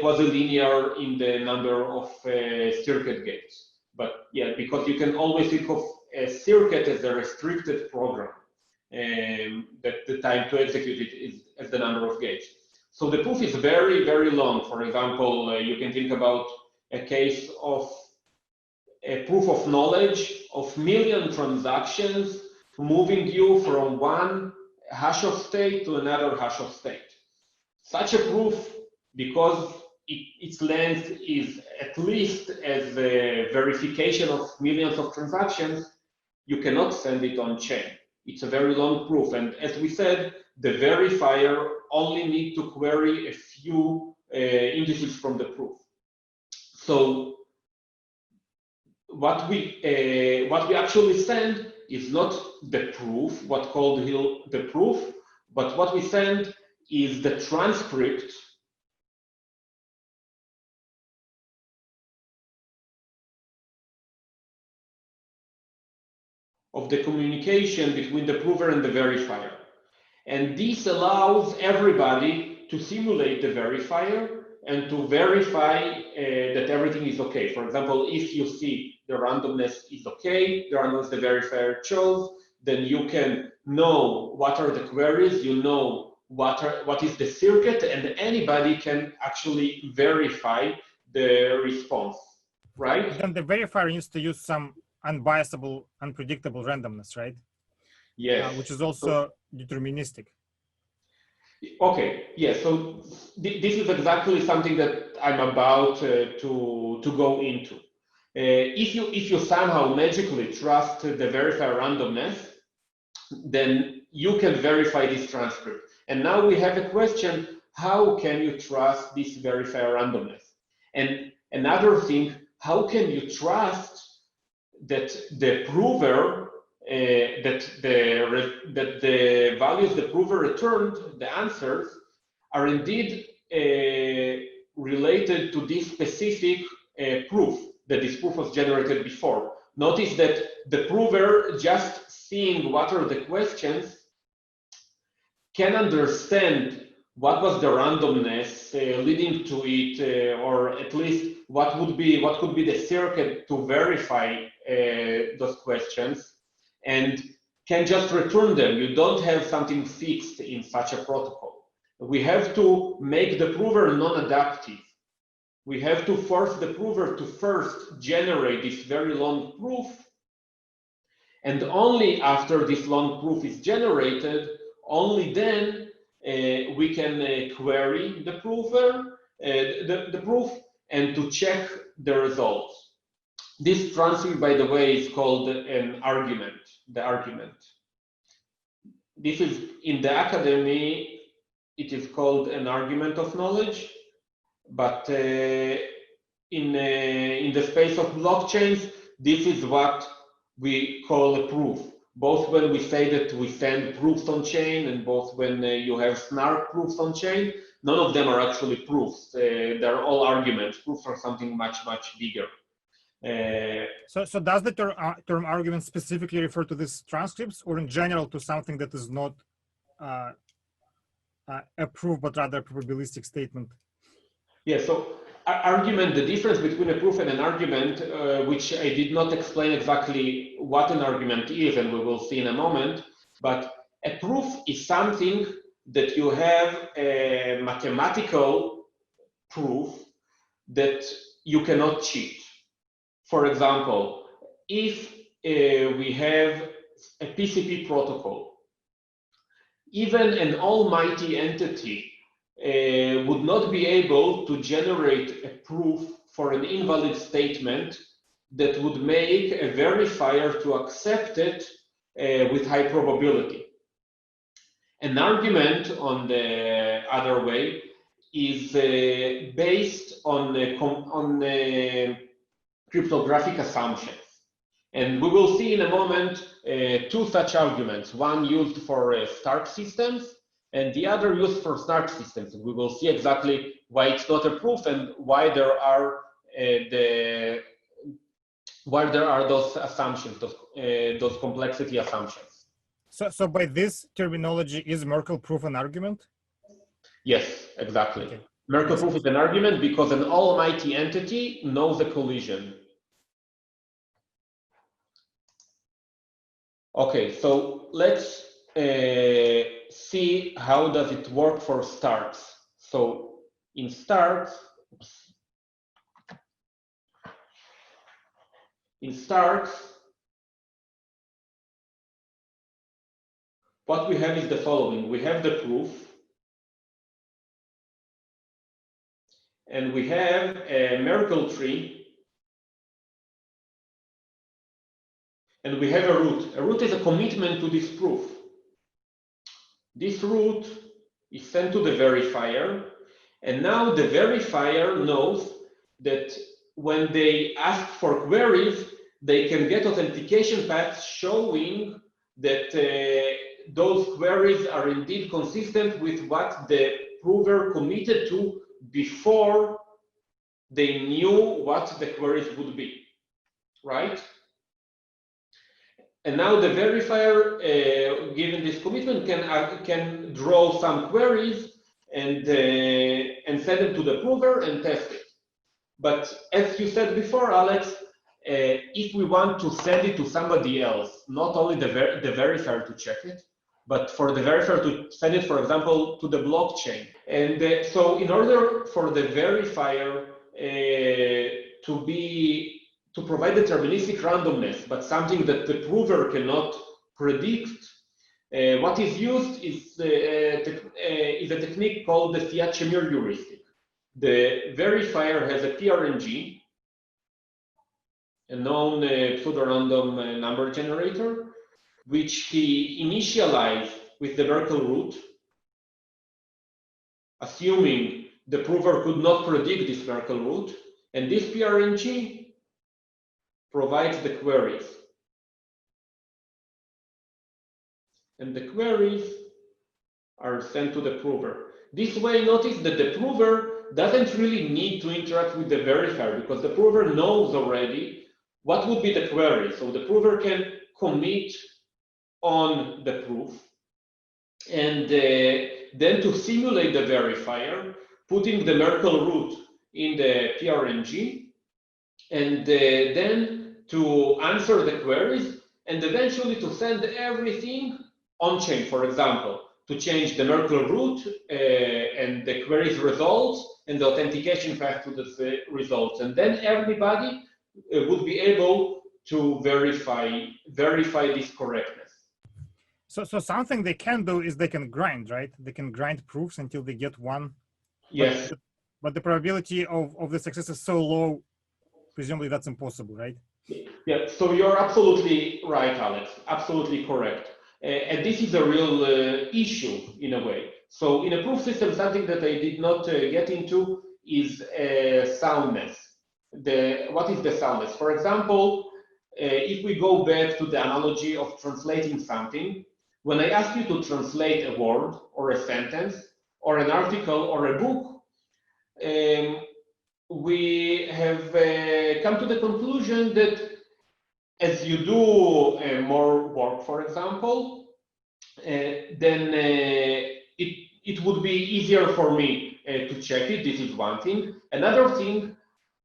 quasi-linear in the number of circuit gates. But yeah, because you can always think of a circuit as a restricted program. that the time to execute it is as the number of gates. So the proof is very, very long. For example, you can think about a case of a proof of knowledge of million transactions moving you from one hash of state to another hash of state. Such a proof, because its length is at least as the verification of millions of transactions, you cannot send it on chain. It's a very long proof. And as we said, the verifier only needs to query a few indices from the proof. So what we actually send is not the proof, what called here the proof, but what we send is the transcript of the communication between the prover and the verifier. And this allows everybody to simulate the verifier and to verify that everything is okay. For example, if you see the randomness is okay, the randomness the verifier chose, then you can know what are the queries, you know what is the circuit, and anybody can actually verify the response, right? Then the verifier needs to use some unbiasable, unpredictable randomness, right? Yes. Which is also deterministic. Okay, yeah, so this is exactly something that I'm about to go into. If you somehow magically trust the verifier randomness, then you can verify this transcript. And now we have a question, how can you trust this verifier randomness? And another thing, how can you trust that the prover that the values the prover returned, the answers, are indeed related to this specific proof, that this proof was generated before. Notice that the prover, just seeing what are the questions, can understand what was the randomness leading to it, or at least what could be the circuit to verify those questions, and can just return them. You don't have something fixed in such a protocol. We have to make the prover non-adaptive. We have to force the prover to first generate this very long proof, and only after this long proof is generated, only then we can query the prover, the proof, and to check the results. This transcript, by the way, is called an argument, the argument. This is, in the academy, it is called an argument of knowledge, but in the space of blockchains, this is what we call a proof. Both when we say that we send proofs on chain, and both when you have snark proofs on chain, none of them are actually proofs. They're all arguments. Proofs are something much, much bigger. So does the term argument specifically refer to these transcripts, or in general to something that is not a proof, but rather a probabilistic statement? Yeah, so argument, the difference between a proof and an argument, which I did not explain exactly what an argument is, and we will see in a moment, but a proof is something that you have a mathematical proof that you cannot cheat. For example, if we have a PCP protocol, even an almighty entity would not be able to generate a proof for an invalid statement that would make a verifier to accept it with high probability. An argument, on the other way, is based on cryptographic assumptions. And we will see in a moment two such arguments, one used for Stark systems and the other used for Snark systems. And we will see exactly why it's not a proof and why there are those assumptions, those complexity assumptions. So by this terminology, is Merkle proof an argument? Yes, exactly. Okay. Merkle proof is an argument because an almighty entity knows a collision. Okay, so let's see how does it work for Starks. So in Starks, what we have is the following. We have the proof, and we have a Merkle tree, and we have a root. A root is a commitment to this proof. This root is sent to the verifier, and now the verifier knows that when they ask for queries, they can get authentication paths showing that those queries are indeed consistent with what the prover committed to before they knew what the queries would be, right? And now the verifier, given this commitment, can draw some queries and send them to the prover and test it. But as you said before, Alex, if we want to send it to somebody else, not only the verifier to check it, but for the verifier to send it, for example, to the blockchain. And so in order for the verifier to provide deterministic randomness, but something that the prover cannot predict, what is used is a technique called the Checkable heuristic. The verifier has a PRNG, a known pseudo-random number generator, which he initialized with the Merkle root, assuming the prover could not predict this Merkle root, and this PRNG provides the queries. And the queries are sent to the prover. This way, notice that the prover doesn't really need to interact with the verifier because the prover knows already what would be the query. So the prover can commit on the proof and then to simulate the verifier, putting the Merkle root in the PRNG, and then to answer the queries, and eventually to send everything on-chain, for example, to change the Merkle root and the query's results and the authentication path to the results. And then everybody would be able to verify this correctness. So something they can do is they can grind, right? They can grind proofs until they get one. Yes. But the probability of the success is so low, presumably that's impossible, right? Yeah, so you're absolutely right, Alex. Absolutely correct. And this is a real issue in a way. So in a proof system, something that I did not get into is soundness. What is the soundness? For example, if we go back to the analogy of translating something, when I ask you to translate a word or a sentence or an article or a book, we have come to the conclusion that as you do more work, for example, then it would be easier for me to check it. This is one thing. Another thing,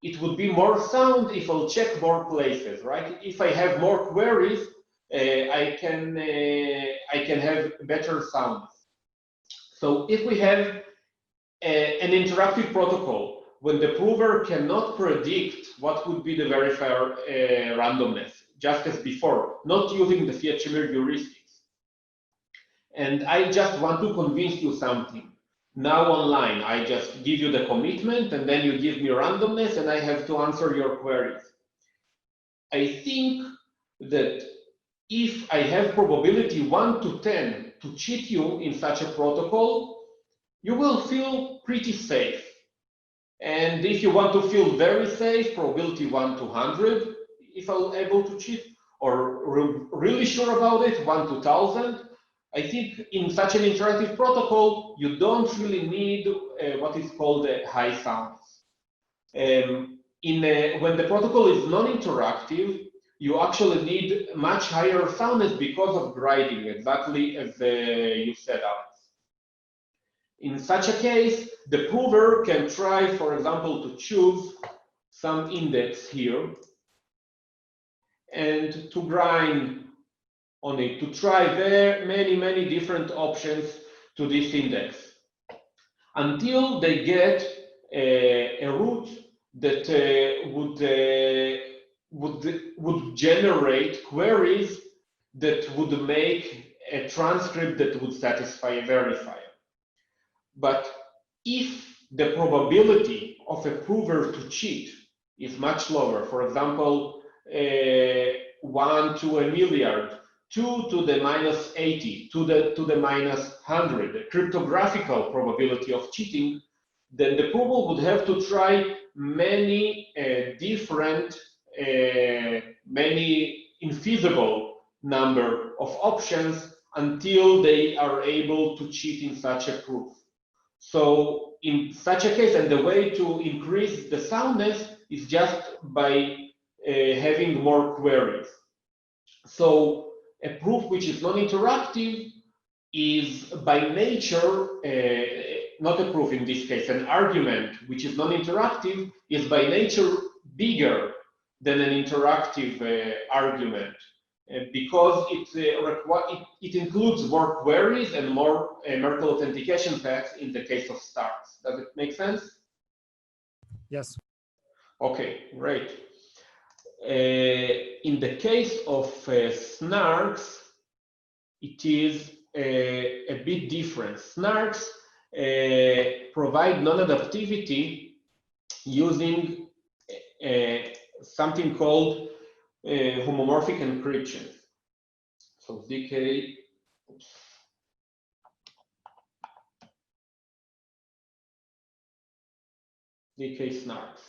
it would be more sound if I'll check more places, right? If I have more queries, I can have better sound. So if we have an interactive protocol, when the prover cannot predict what would be the verifier randomness, just as before, not using the Checkable heuristics, and I just want to convince you something. Now online, I just give you the commitment, and then you give me randomness, and I have to answer your queries. I think that if I have probability 1 to 10 to cheat you in such a protocol, you will feel pretty safe. And if you want to feel very safe, probability 1 to 100, if I'm able to cheat, or really sure about it, 1 to 1000, I think in such an interactive protocol, you don't really need what is called a high soundness. When the protocol is non-interactive, you actually need much higher soundness because of grinding, exactly as you said, Alex. In such a case, the prover can try, for example, to choose some index here and to grind on it to try many different options to this index until they get a root that would generate queries that would make a transcript that would satisfy a verifier. But if the probability of a prover to cheat is much lower, for example, 1 to a milliard, 2 to the minus 80, to the minus 100, the cryptographic probability of cheating, then the prover would have to try many different, many infeasible number of options until they are able to cheat in such a proof. So in such a case, and the way to increase the soundness is just by having more queries. So a proof which is non-interactive is by nature, not a proof in this case, an argument which is non-interactive is by nature bigger than an interactive argument because it includes more queries and more Merkle authentication paths in the case of Starks. Does it make sense? Yes. Okay, great. In the case of snarks, it is a bit different. Snarks provide non-adaptivity using something called homomorphic encryption. So Zika, Zika snarks.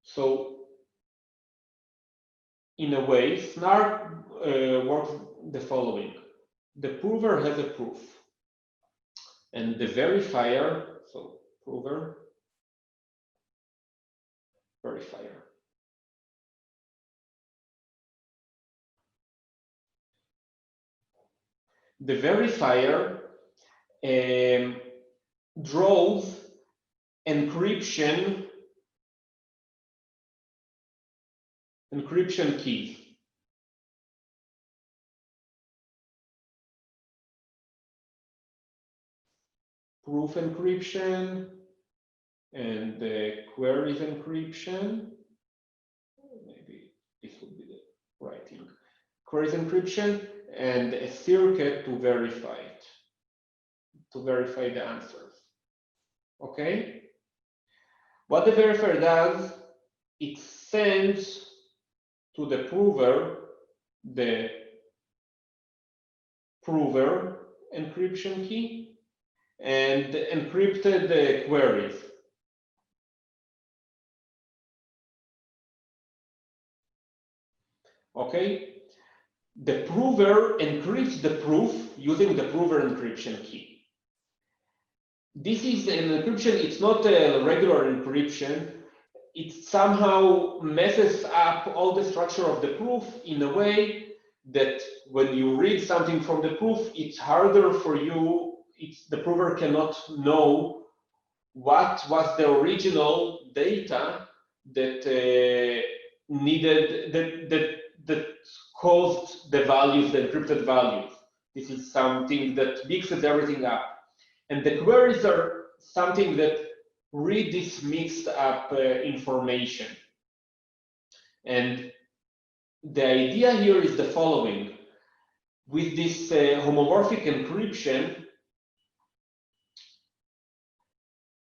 So in a way, snark works the following. The prover has a proof, and the verifier, so prover, verifier. The verifier draws encryption keys. Proof encryption and queries encryption. Maybe this would be the right thing. Queries encryption and a circuit to verify it, to verify the answers. Okay? What the verifier does, it sends to the prover the prover encryption key and encrypted queries. Okay? The prover encrypts the proof using the prover encryption key. This is an encryption, it's not a regular encryption. It somehow messes up all the structure of the proof in a way that when you read something from the proof, it's harder for you, the prover cannot know what was the original data that needed, that caused the values, the encrypted values. This is something that mixes everything up. And the queries are something that read this mixed up information. And the idea here is the following. With this homomorphic encryption,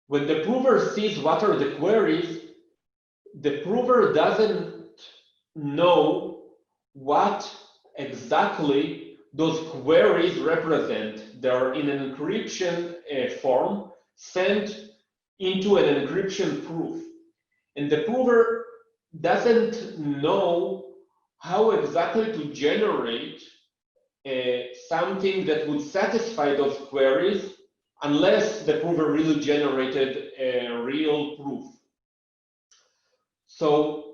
when the prover sees what are the queries, the prover doesn't know what exactly those queries represent. They're in an encryption form sent into an encryption proof. And the prover doesn't know how exactly to generate something that would satisfy those queries unless the prover really generated a real proof. So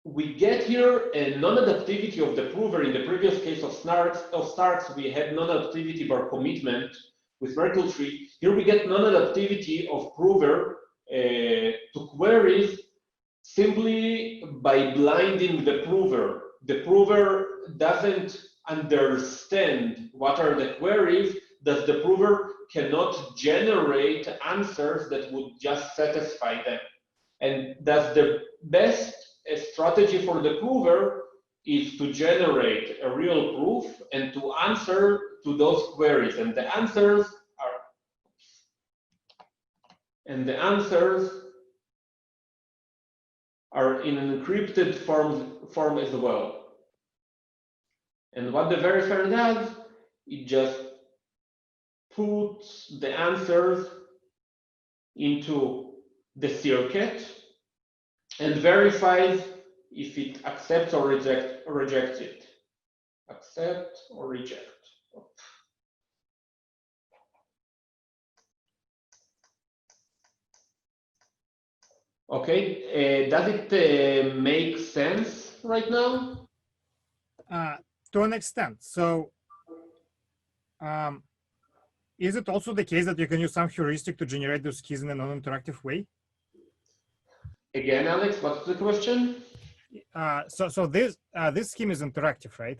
we get here a non-adaptivity of the prover. In the previous case of Starks, we had non-adaptivity by commitment with Merkle tree. Here we get non-adaptivity of prover to queries simply by blinding the prover. The prover doesn't understand what are the queries, thus the prover cannot generate answers that would just satisfy them. And thus the best strategy for the prover is to generate a real proof and to answer to those queries. And the answers are in an encrypted form as well. And what the verifier does, it just puts the answers into the circuit and verifies if it accepts or rejects it. Accept or reject. Okay, does it make sense right now? To an extent. So is it also the case that you can use some heuristic to generate those keys in a non-interactive way? Again, Alex, what's the question? So this scheme is interactive, right?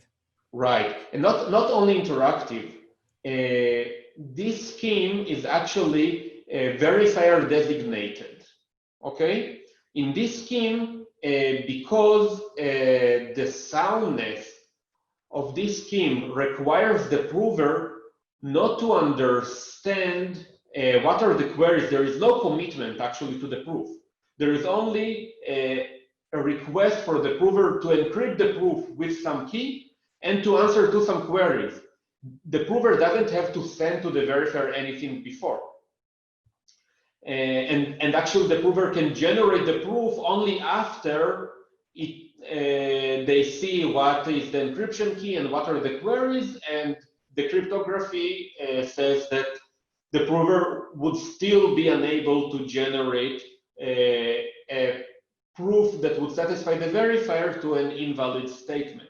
Right, and not only interactive. This scheme is actually verifier designated. Okay, in this scheme, because the soundness of this scheme requires the prover not to understand what are the queries. There is no commitment actually to the proof. There is only a request for the prover to encrypt the proof with some key and to answer to some queries. The prover doesn't have to send to the verifier anything before. And actually the prover can generate the proof only after they see what is the encryption key and what are the queries, and the cryptography says that the prover would still be unable to generate a proof that would satisfy the verifier to an invalid statement.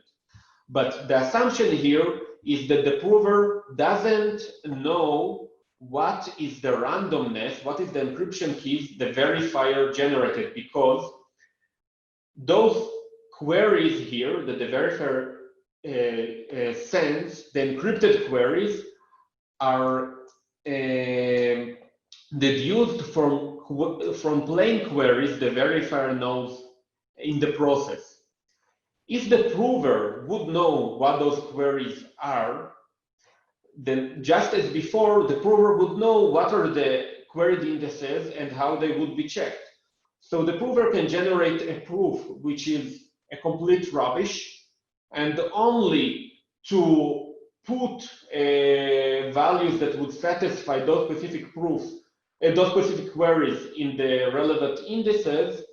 But the assumption here is that the prover doesn't know what is the randomness, what is the encryption keys the verifier generated, because those queries here that the verifier sends, the encrypted queries, are deduced from plain queries the verifier knows in the process. If the prover would know what those queries are, then just as before, the prover would know what are the queried indices and how they would be checked. So the prover can generate a proof which is a complete rubbish, and only to put values that would satisfy those specific proofs, those specific queries in the relevant indices,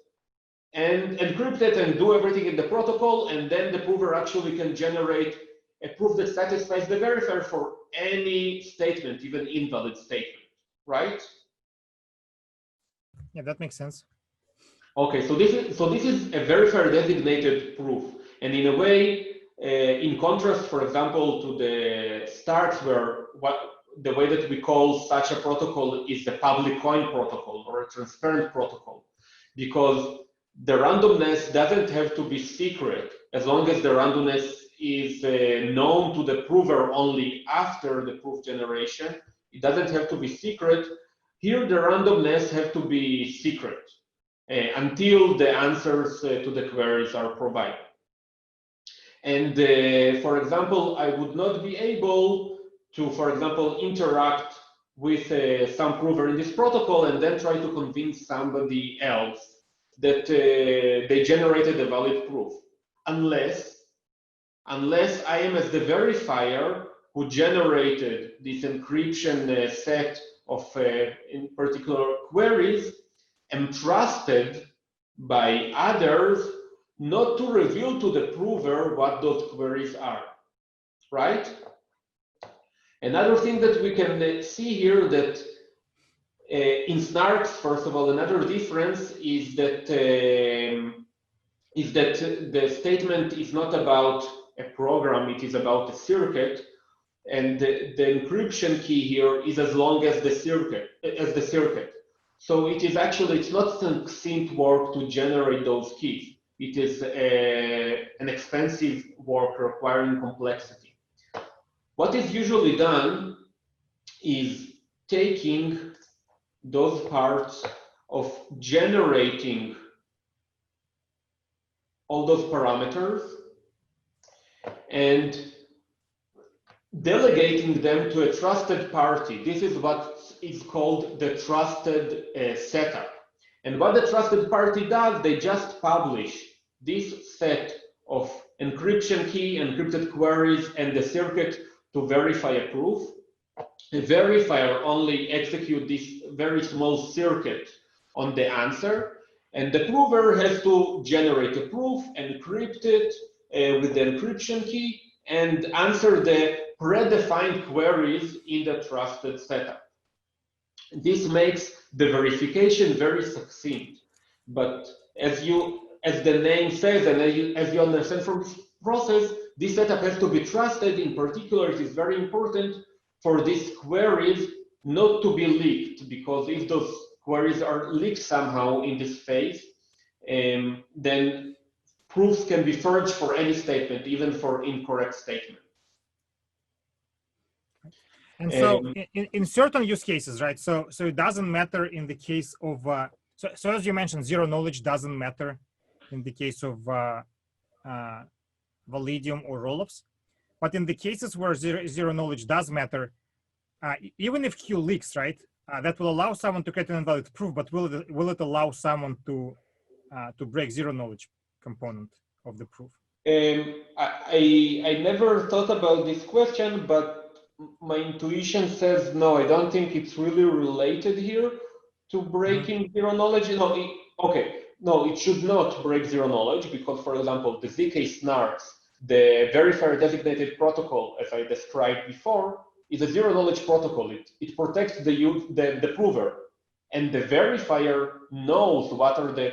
and encrypt it and do everything in the protocol, and then the prover actually can generate a proof that satisfies the verifier for any statement, even invalid statement, right? Yeah, that makes sense. Okay, so this is a verifier designated proof, and in a way, in contrast, for example, to the StarkWare, the way that we call such a protocol is the public coin protocol or a transparent protocol, because the randomness doesn't have to be secret as long as the randomness is known to the prover only after the proof generation. It doesn't have to be secret. Here, the randomness have to be secret until the answers to the queries are provided. And for example, I would not be able to, for example, interact with some prover in this protocol and then try to convince somebody else that they generated a valid proof, unless I am, as the verifier who generated this encryption set of in particular queries, am trusted by others not to reveal to the prover what those queries are, right? Another thing that we can see here that in Snarks, first of all, another difference is that the statement is not about a program, it is about a circuit, and the encryption key here is as long as the circuit. So it is actually, it's not succinct work to generate those keys. It is an expensive work requiring complexity. What is usually done is taking those parts of generating all those parameters and delegating them to a trusted party. This is what is called the trusted setup. And what the trusted party does, they just publish this set of encryption key, encrypted queries, and the circuit to verify a proof. The verifier only executes this very small circuit on the answer, and the prover has to generate a proof, encrypt it with the encryption key, and answer the predefined queries in the trusted setup. This makes the verification very succinct. But as the name says, and as you understand from this process, this setup has to be trusted. In particular, it is very important for these queries not to be leaked, because if those queries are leaked somehow in this phase, then proofs can be forged for any statement, even for incorrect statement. And so in certain use cases, right? So it doesn't matter in the case of, so as you mentioned, zero knowledge doesn't matter in the case of Validium or rollups. But in the cases where zero knowledge does matter, even if Q leaks, right, that will allow someone to create an invalid proof, but will it allow someone to break zero knowledge component of the proof? I never thought about this question, but my intuition says no. I don't think it's really related here to breaking zero knowledge. No, okay, no, it should not break zero knowledge, because, for example, the Zika snarks, the verifier designated protocol, as I described before, is a zero knowledge protocol. It protects the prover, and the verifier knows what are the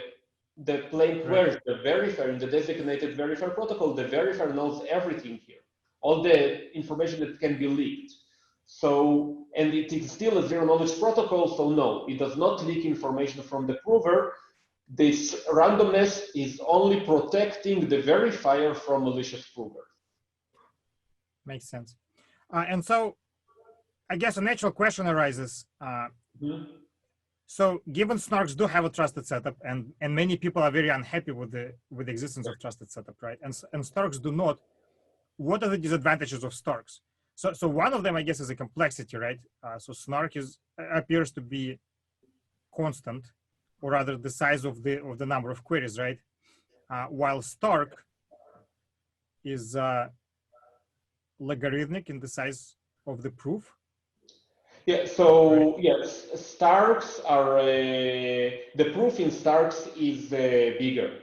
plain queries. Right. The verifier in the designated verifier protocol, the verifier knows everything here, all the information that can be leaked. So, and it is still a zero knowledge protocol, so no, it does not leak information from the prover. This randomness is only protecting the verifier from malicious prover. Makes sense. And so I guess a natural question arises. So given snarks do have a trusted setup, and many people are very unhappy with the existence of trusted setup, right? And Storks do not. What are the disadvantages of Storks? So one of them, I guess, is a complexity, right? So snark appears to be constant, or rather the size of the number of queries, right? While Stark is logarithmic in the size of the proof. Yeah, so right. Yes, Starks are, the proof in Starks is bigger.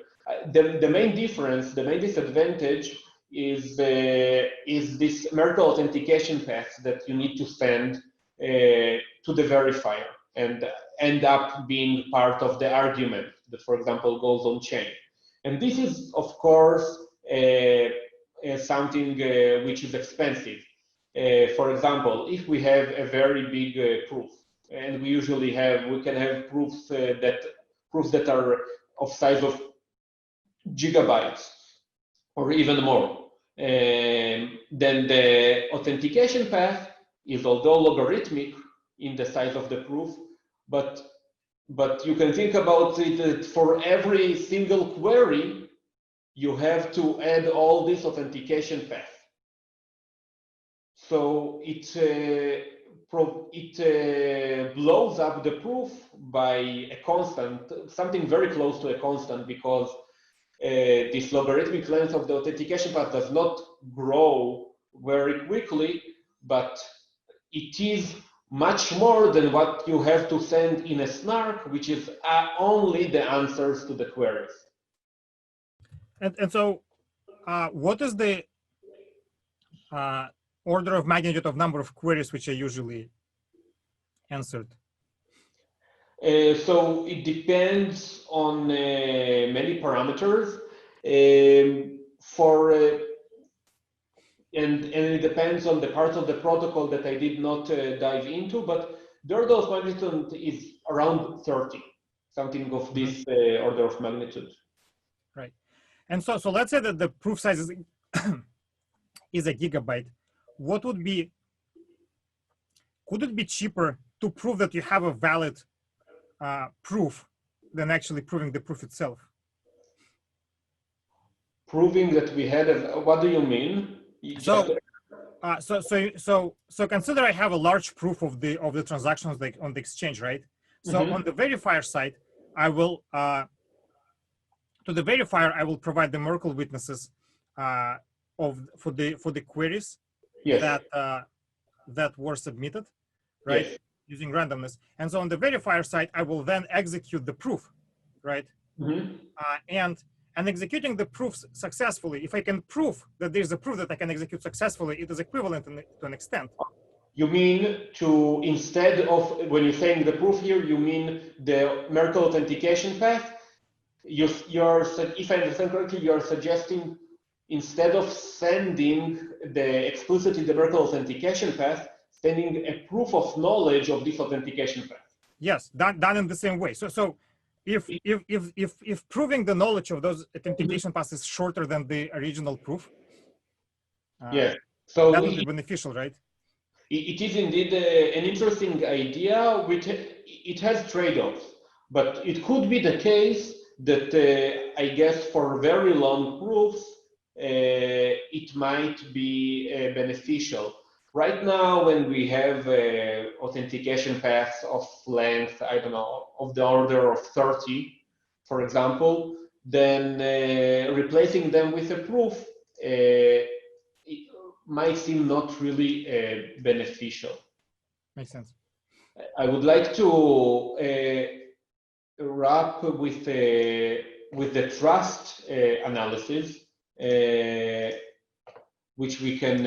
The main difference, the main disadvantage is this Merkle authentication path that you need to send to the verifier and end up being part of the argument that, for example, goes on chain. And this is, of course, something which is expensive. For example, if we have a very big proof, and we can have proofs that are of size of gigabytes or even more, then the authentication path is, although logarithmic in the size of the proof, but you can think about it that for every single query, you have to add all this authentication path. So it blows up the proof by a constant, something very close to a constant, because this logarithmic length of the authentication path does not grow very quickly, but it is much more than what you have to send in a snark, which is only the answers to the queries. And so what is the order of magnitude of number of queries which are usually answered? So it depends on many parameters. And it depends on the parts of the protocol that I did not dive into, but the order of magnitude is around 30, something of this order of magnitude. Right. And so let's say that the proof size is, is a gigabyte. What would be, could it be cheaper to prove that you have a valid proof than actually proving the proof itself? Proving that we had a, what do you mean? So consider I have a large proof of the transactions like on the exchange, right? So on the verifier side, I will to the verifier I will provide the Merkle witnesses for the queries that were submitted, right? Yes. Using randomness. And so on the verifier side, I will then execute the proof, right? And executing the proofs successfully, if I can prove that there's a proof that I can execute successfully, it is equivalent to an extent. You mean to, instead of, when you're saying the proof here, you mean the Merkle authentication path? If I understand correctly, you're suggesting instead of sending explicitly the Merkle authentication path, sending a proof of knowledge of this authentication path. Yes, done in the same way. So if proving the knowledge of those authentication paths is shorter than the original proof, so that would be beneficial, right? It is indeed an interesting idea. Which it has trade-offs, but it could be the case that I guess for very long proofs, it might be beneficial. Right now, when we have authentication paths of length, I don't know, of the order of 30, for example, then replacing them with a proof it might seem not really beneficial. Makes sense. I would like to wrap with the trust analysis, which we can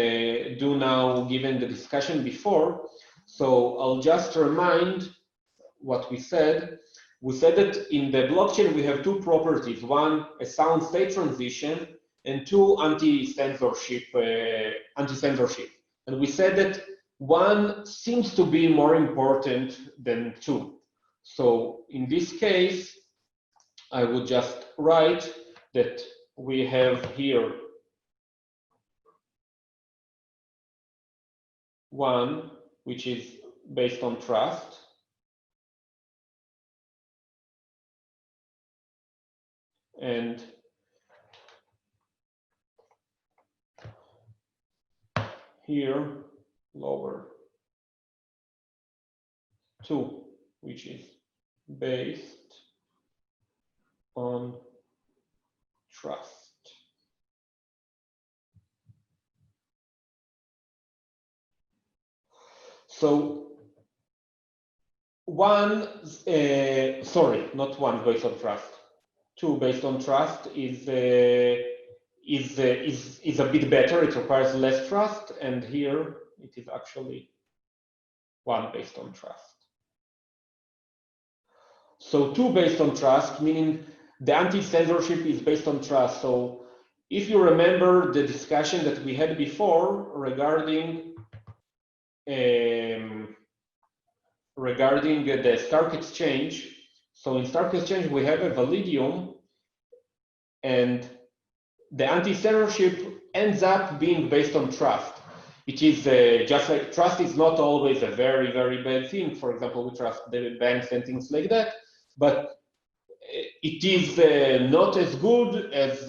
do now given the discussion before. So I'll just remind what we said. We said that in the blockchain we have two properties: one, a sound state transition, and two, anti-censorship. And we said that one seems to be more important than two. So in this case, I would just write that we have here one, which is based on trust, and here lower two, which is based on trust. So one, sorry, not one based on trust. Two based on trust is a bit better. It requires less trust, and here it is actually one based on trust. So two based on trust, meaning the anti-censorship is based on trust. So if you remember the discussion that we had before regarding the Stark exchange. So in Stark exchange, we have a validium, and the anti-censorship ends up being based on trust. It is just like trust is not always a very, very bad thing. For example, we trust the banks and things like that, but it is not as good as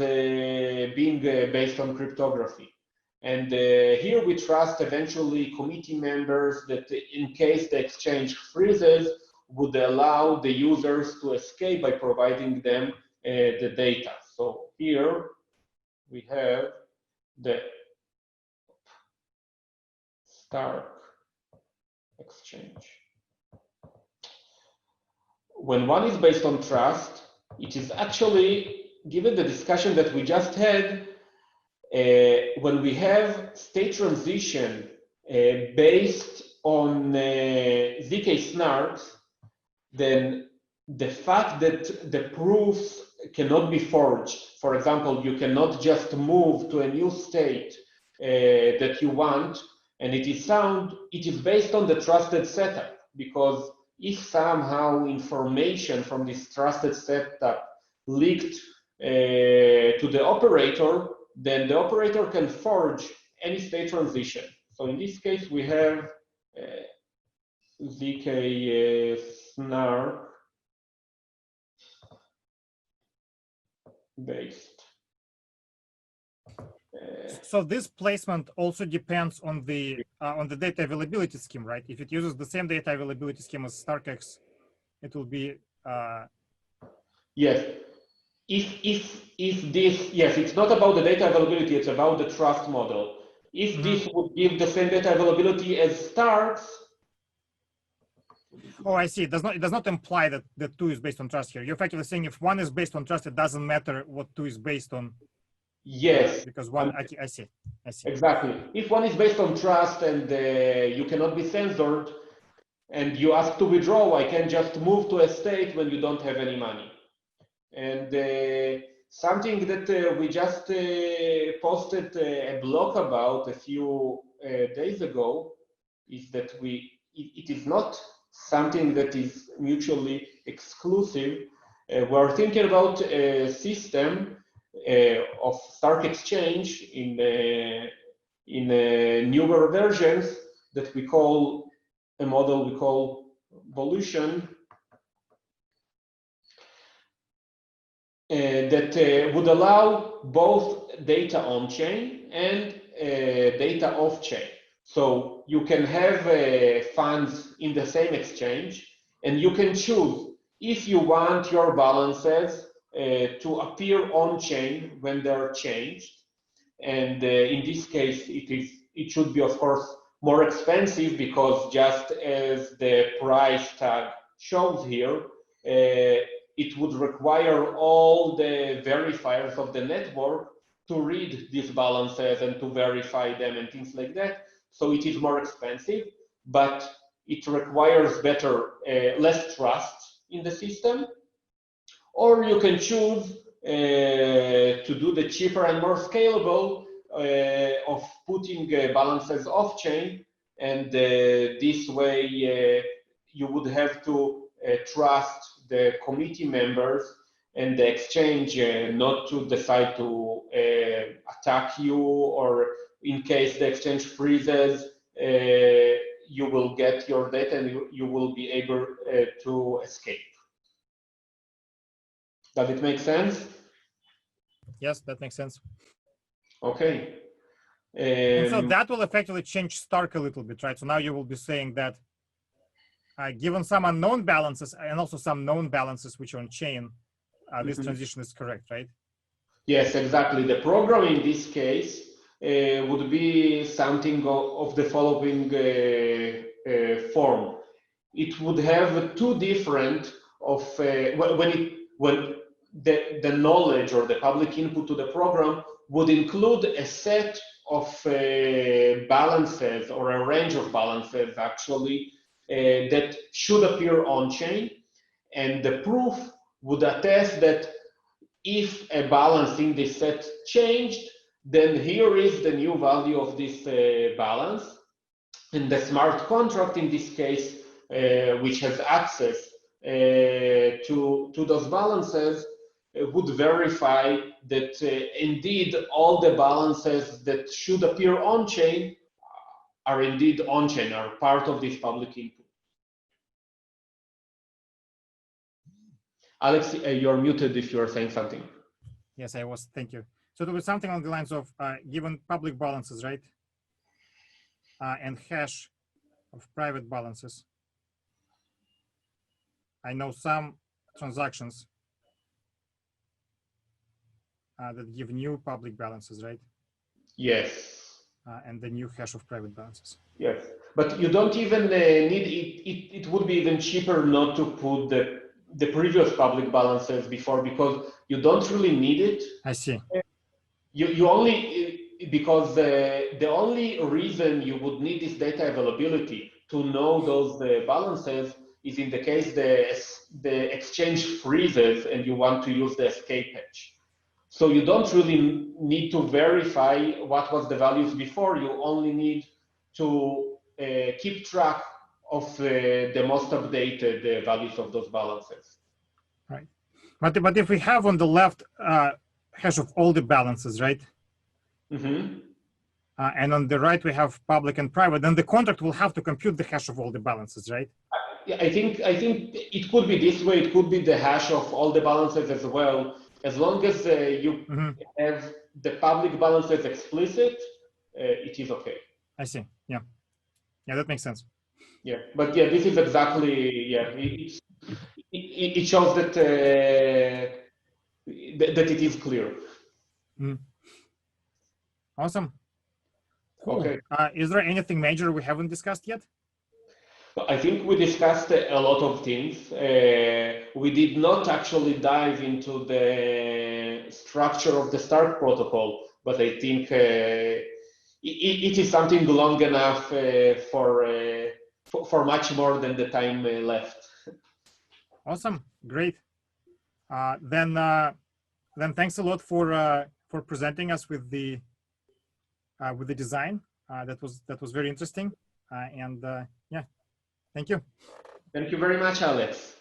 being based on cryptography. And here we trust eventually committee members that in case the exchange freezes, would allow the users to escape by providing them the data. So here we have the Stark exchange. When one is based on trust, it is actually, given the discussion that we just had, when we have state transition based on Zika snarks, then the fact that the proofs cannot be forged, for example, you cannot just move to a new state that you want, and it is sound, it is based on the trusted setup. because if somehow information from this trusted setup leaked to the operator, then the operator can forge any state transition. So in this case, we have Zika snark based. So this placement also depends on the data availability scheme, right? If it uses the same data availability scheme as StarkX, it will be yes. If this, yes, it's not about the data availability, it's about the trust model. If this would give the same data availability as Starks. Oh, I see. It does not imply that the 2 is based on trust here. You're effectively saying if 1 is based on trust, it doesn't matter what 2 is based on. Yes. Because 1, I see. Exactly. If 1 is based on trust and you cannot be censored and you ask to withdraw, I can just move to a state when you don't have any money. And something that we just posted a blog about a few days ago is that it is not something that is mutually exclusive. We're thinking about a system of Stark Exchange in newer versions that we call a model we call Volution. That would allow both data on-chain and data off-chain. So you can have funds in the same exchange, and you can choose if you want your balances to appear on-chain when they're changed. And in this case, it should be, of course, more expensive because just as the price tag shows here, it would require all the verifiers of the network to read these balances and to verify them and things like that. So it is more expensive, but it requires less trust in the system. Or you can choose to do the cheaper and more scalable of putting balances off-chain, and this way you would have to trust the committee members and the exchange not to decide to attack you, or in case the exchange freezes, you will get your data and you will be able to escape. Does it make sense? Yes, that makes sense. Okay. And so that will effectively change Stark a little bit, right? So now you will be saying that given some unknown balances and also some known balances which are on chain, this transition is correct, right? Yes, exactly. The program in this case would be something of the following form. It would have two different of when the knowledge or the public input to the program would include a set of balances or a range of balances actually that should appear on chain, and the proof would attest that if a balance in this set changed, then here is the new value of this balance, and the smart contract in this case, which has access to those balances, would verify that indeed all the balances that should appear on-chain are indeed on-chain, are part of this public input. Alex, you're muted if you're saying something. Yes, I was. Thank you. So there was something along the lines of given public balances, right? And hash of private balances. I know some transactions that give new public balances, right? Yes. And the new hash of private balances. Yes, but you don't even need it. It would be even cheaper not to put the previous public balances before, because you don't really need it. I see. You only, because the only reason you would need this data availability to know those balances is in the case the exchange freezes and you want to use the escape hatch. So you don't really need to verify what was the values before. You only need to keep track the most updated values of those balances. Right. But if we have on the left hash of all the balances, right? Mm-hmm. And on the right we have public and private, then the contract will have to compute the hash of all the balances, right? I think it could be this way. It could be the hash of all the balances as well. As long as you have the public balances explicit, it is okay. I see. Yeah. Yeah, that makes sense. Yeah, but yeah, this is exactly, yeah, it shows that that it is clear. Awesome. Cool. Okay. Is there anything major we haven't discussed yet? I think we discussed a lot of things. We did not actually dive into the structure of the Stark protocol, but I think it is something long enough for much more than the time left. Awesome, great. Then thanks a lot for presenting us with the design. That was very interesting. And yeah, thank you. Thank you very much, Alex.